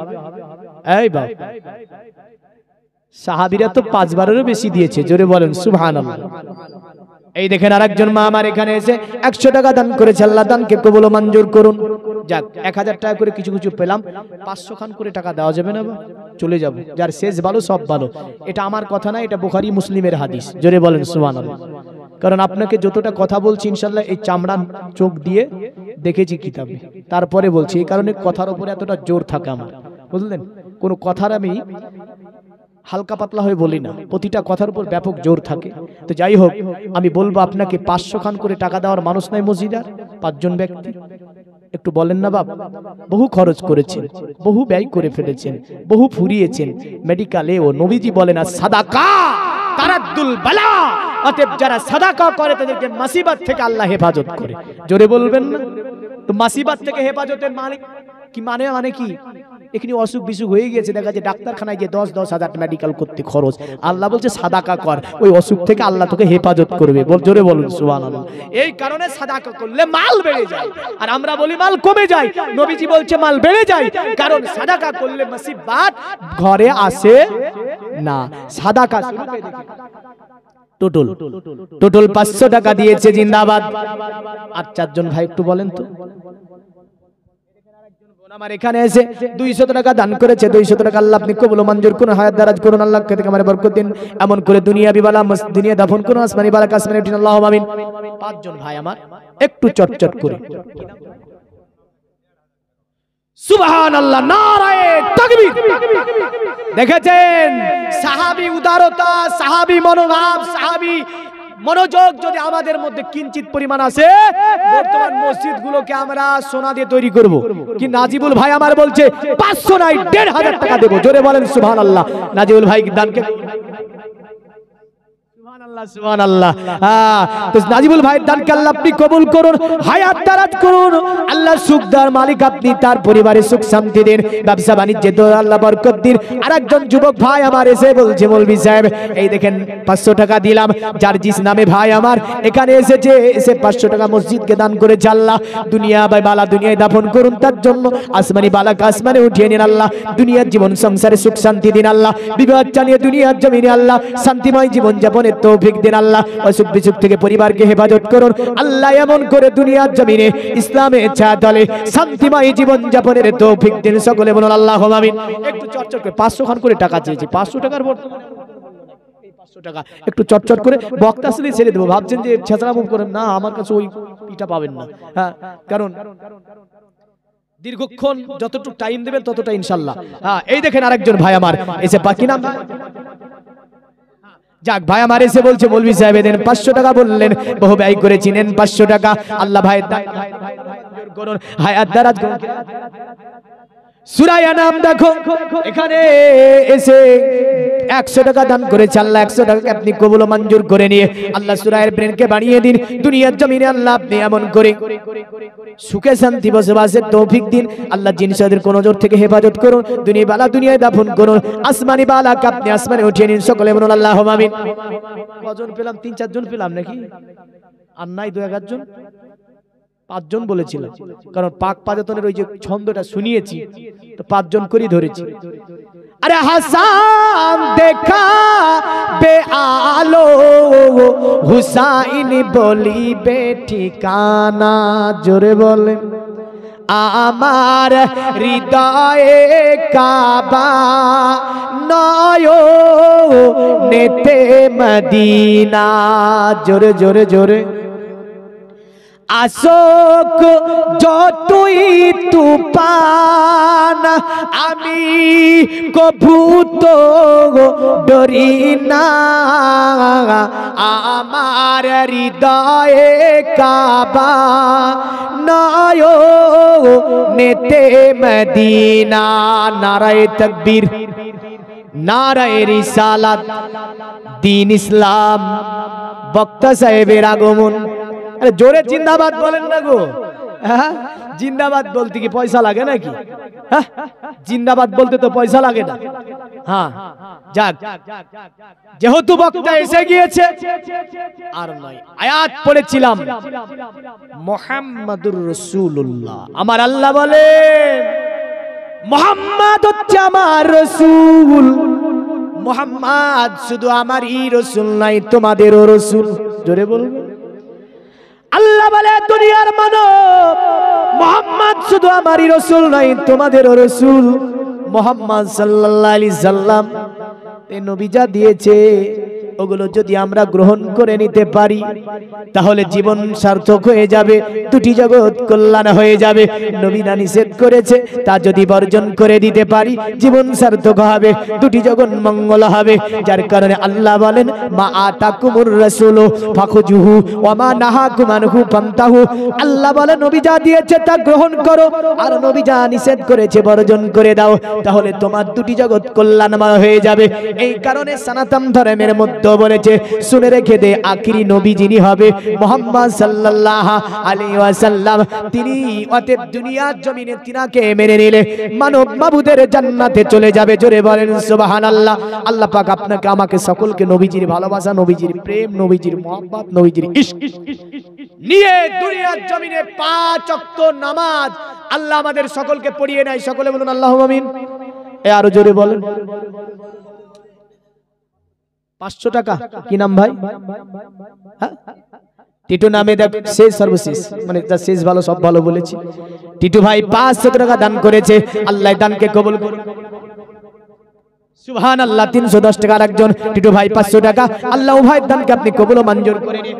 এই বাবা, সাহাবীরা তো 5 বারেরও বেশি দিয়েছে। জোরে বলেন সুবহানাল্লাহ। এই দেখেন আরেকজন মা আমার এখানে এসে 100 টাকা দান করেছে, আল্লাহ দানকে কবুল ও মঞ্জুর করুন। যাক, 1000 টাকা করে কিছু কিছু পেলাম, 500 খান করে টাকা দেওয়া যাবে না? চলে যাব, যার শেষ ভালো সব ভালো। এটা আমার কথা না, এটা বুখারী মুসলিমের হাদিস। জোরে বলেন সুবহানাল্লাহ। কারণ আপনাকে যতটা কথা বলছি ইনশাআল্লাহ এই চামড়া চোখ দিয়ে দেখেছি কিতাবে, তারপরে বলছি, এই কারণে কথার উপরে এতটা জোর থাকে আমার, বুঝলেন? কোনো কথার আমি হালকা পাতলা হয়ে বলি না, প্রতিটা কথার উপর ব্যাপক জোর থাকে। তো যাই হোক, আমি বলবো আপনাকে 500 খান করে টাকা দেওয়ার মানুষ নাই মসজিদার, 5 জন ব্যক্তি, একটু বলেন না বাপ। বহু খরচ করেছেন, বহু ব্যয় করে ফেলেছেন, বহু ফুরিয়েছেন মেডিকেলে। ও নবীজি বলেন, সাদাকা তারাদ্দুল বালা, অতএব যারা সাদাকা করে তাদেরকে মুসিবত থেকে আল্লাহ হেফাজত করে। জোরে বলবেন না? তো মুসিবত থেকে হেফাজতের মানে কি? মানে কি? এখানে অসুখ বিসুখ হয়ে গেছে, দেখা যায় ডাক্তারখানায় যে 10-10 হাজার মেডিকেল করতে খরচ, আল্লাহ বলছে সাদাকা কর, ওই অসুখ থেকে আল্লাহ তোকে হেফাজত করবে। জোরে বলুন সুবহানাল্লাহ। এই কারণে সাদাকা করলে মাল বেড়ে যায়, আর আমরা বলি মাল কমে যায়। নবীজি বলছে মাল বেড়ে যায়, কারণ সাদাকা করলে মুসিবত ঘরে আসে না। সাদাকা টোটাল 500 টাকা দিয়েছে, জিন্দাবাদ। আর 4 জন ভাই একটু বলেন তো। আমার এখানে এসে 200 টাকা দান করেছে, 200 টাকা আল্লাহ আপনি কবুল ও মঞ্জুর করুন, হায়াত দারাজ করুন, আল্লাহ থেকে আমারে বরকত দিন, এমন করে দুনিয়া বিবালা দুনিয়া দাফন করুন, আসমানি বালা কাসমানি উঠিন, আল্লাহুম্মা আমিন। 5 জন ভাই আমার একটু চটচট করে সুবহানাল্লাহ, নারায়ে তাকবীর। দেখেছেন সাহাবী উদারতা, সাহাবী মনোভাব, সাহাবী মনোযোগ যদি আমাদের মধ্যে কিঞ্চিত পরিমাণ আছে, বর্তমান মসজিদগুলোকে আমরা সোনা দিয়ে তৈরি করব। কি নাজিবুল ভাই আমার বলছে 500 নাই 1500 টাকা দেব। জোরে বলেন সুবহানাল্লাহ। নাজিবুল ভাই দানকে সুবহানাল্লাহ, সুবহানাল্লাহ। তো নাজিবুল ভাইয়ের দানকে আল্লাহ আপনি কবুল করুন, হায়াত দারাজ করুন, আল্লাহ সুখদার মালিক আপনি, তার পরিবারে সুখ শান্তি দিন, ব্যবসা বাণিজ্যে আল্লাহ বরকত দিন। আরেকজন যুবক ভাই আমার এসে বলছে, মৌলভী সাহেব এই দেখেন 500 টাকা দিলাম, যার জিস নামে ভাই আমার এখানে এসেছে, এসে 500 টাকা মসজিদকে দান করেছে, আল্লাহ দুনিয়া ভাই বালা দুনিয়ায় দাফন করুন, তার জন্য আসমানি বালা আসমানে উঠিয়ে নিন, আল্লাহ দুনিয়ার জীবন সংসারে সুখ শান্তি দিন, আল্লাহ বিবাহ জানিয়ে দুনিয়ার জমিনে আল্লাহ শান্তিময় জীবন যাপনের তৌফিক দিন, আল্লাহ অসুখ বিসুখ থেকে পরিবারকে হেফাজত করুন, আল্লাহ এমন করে দুনিয়ার জমিনে ইসলামের ছায়াতলে শান্তিময় জীবন যাপনের তৌফিক দিন। সকলে বলুন আল্লাহুম্মা আমিন। একটু চটচট করে 500 খান করে টাকা চেয়েছি, 500 টাকার বর্তমানে 500 টাকা একটু চটচট করে বক্তা আসলে ছেড়ে দেবো। ভাবছেন যে ছেঁচড়ামো করেন না, আমার কাছে ওই পিটা পাবেন না। হ্যাঁ, কারণ দীর্ঘক্ষণ যতটুকু টাইম দেবেন ততটা ইনশাআল্লাহ। হ্যাঁ, এই দেখেন আরেকজন ভাই আমার এসে বাকি নাম যাক ভাই আমার এসে বলছে, মৌলভী সাহেব দেন 500 টাকা বললেন, বহু ব্যয় করেছি, নেন 500 টাকা, আল্লাহ ভাইয়ের করুন, হায়াত দারাজ করুন। সূরা আনাম দেখো, এখানে এসে 100 টাকা দান করেছে আল্লাহ, 100 টাকা আপনি কবুল ও মঞ্জুর করে নিয়ে আল্লাহ সূরার ব্রেনকে বানিয়ে দিন। দুনিয়ার জমিনে আল্লাহ আপনি এমন করে সুখে শান্তি বসবাসের তৌফিক দিন। আল্লাহ জিনসাদের কোন জোর থেকে হেফাজত করুন, দুনিয়া বালা দুনিয়ায় দাফন করুন, আসমানি বালা আপনি আসমানে উঠিয়ে নিন। সকলে বলুন আল্লাহুম্মা আমিন। কজন পেলাম? 3-4 জন পেলাম নাকি? আর নাই 2-1 জন? 5 জন বলেছিলাম, কারণ পাক পাজাতনের ওই যে ছন্দটা শুনিয়েছি তো 5 জন করেই ধরেছি। আরে হাসান দেখা বে আলো, হুসাইন বলিবে ঠিকানা। জোরে বলেন। আমার হৃদয়ে কাবা, নয়নেতে মদিনা। জোরে জোরে জোরে। আশোক যতই তুফান, আমি কভু তো ডরি না। আমার হৃদয়ে কাবা, নয়নেতে মদিনা। নারায়ে তাকবীর, নারায়ে রিসালাত, দ্বীন ইসলাম, বক্তা সাহেবের আগমন। আরে জোরে জিন্দাবাদ বলেন না গো। হ্যাঁ, জিন্দাবাদ বলতে কি পয়সা লাগে নাকি? হ্যাঁ, জিন্দাবাদ বলতে তো পয়সা লাগে না। হ্যাঁ, যাক, যেহেতু বক্তা এসে গিয়েছে আর নয়, আয়াত পড়েছিলাম মুহাম্মাদুর রাসূলুল্লাহ। আমার আল্লাহ বলেন মুহাম্মদ হচ্ছে আমার রাসূল। মুহাম্মদ শুধু আমারই রাসূল নাই, তোমাদেরও রাসূল। জোরে বলবে। আল্লাহ বলে দুনিয়ার মানব, মুহাম্মদ শুধু আমারই রাসূল নয়, তোমাদেরও রাসূল। মুহাম্মদ সাল্লাল্লাহু আলাইহি সাল্লাম এই নবী যা দিয়েছে ওগুলো যদি আমরা গ্রহণ করে নিতে পারি তাহলে জীবন সার্থক হয়ে যাবে, দুটি জগৎ কল্যাণ হয়ে যাবে। নবী না নিষেধ করেছে তা যদি বর্জন করে দিতে পারি জীবন সার্থক হবে, দুটি জগৎ মঙ্গল হবে। যার কারণে আল্লাহ বলেন মা আতাকুমুর রাসূলু ফাখুজুহু ওয়া মা নাহাকুম আনহু ফান্তাহু। আল্লাহ বলেন নবী যা দিয়েছে তা গ্রহণ করো, আর নবী যা নিষেধ করেছে বর্জন করে দাও, তাহলে তোমার দুটি জগৎ কল্যাণময় হয়ে যাবে। এই কারণে সনাতন ধর্মের মধ্যে বলেছে শুনে রেখে দে, আখিরি নবী যিনি হবে মুহাম্মদ সাল্লাল্লাহু আলাইহি ওয়াসাল্লাম, তিনি অতএব দুনিয়ার জমিনে তিনাকে মেনে নিলে মানব মাবুদের জান্নাতে চলে যাবে। জোরে বলেন সুবহানাল্লাহ। আল্লাহ পাক আপনাকে আমাকে সকলকে নবীজির ভালোবাসা, নবীজির প্রেম, নবীজির মহব্বত, নবীজির ইশক নিয়ে দুনিয়ার জমিনে 5 ওয়াক্ত নামাজ আল্লাহ আমাদের সকলকে পড়িয়ে নেয়। সকলে বলুন আল্লাহুম্মা আমিন। আরো জোরে বলেন। 500 টাকা। কি নাম ভাই? টিটু নামে দেখ, শেষ সর্বশেষ, মানে যা শেষ ভালো সব ভালো বলেছি। টিটু ভাই 500 টাকা দান করেছে, আল্লাহ দানকে কবুল করুন। সুবহানাল্লাহ। 310 টাকার একজন টিটু ভাই 500 টাকা, আল্লাহ উভয়ের দানকে আপনি কবুল ও মঞ্জুর করে নিন।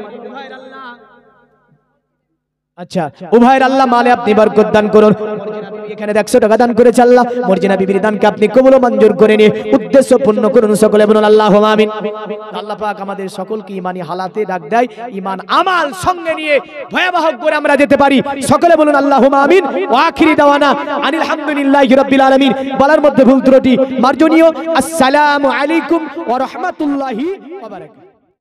আচ্ছা, উভয়ের আল্লাহ মালে আপনি বরকত দান করুন। এখানে 100 টাকা দান করেছে আল্লাহ, মর্জিনা বিবির দানকে আপনি কবুল ও মঞ্জুর করে নিয়ে উদ্দেশ্য পূর্ণ করুন। সকলে বলুন আল্লাহুম্মা আমিন। আল্লাহ পাক আমাদের সকলকে ঈমানি হালাতে ডাক দেয়, ঈমান আমাল সঙ্গে নিয়ে ভয়াবহ করে আমরা যেতে পারি। সকলে বলুন আল্লাহুম্মা আমিন। ওয়া আখিরি দাওয়ানা আনিল হামদুলিল্লাহি রাব্বিল আলামিন। বলার মধ্যে ভুল ত্রুটি মার্জনীয়। আসসালামু আলাইকুম ওয়া রাহমাতুল্লাহি ওয়া বারাকাতুহু।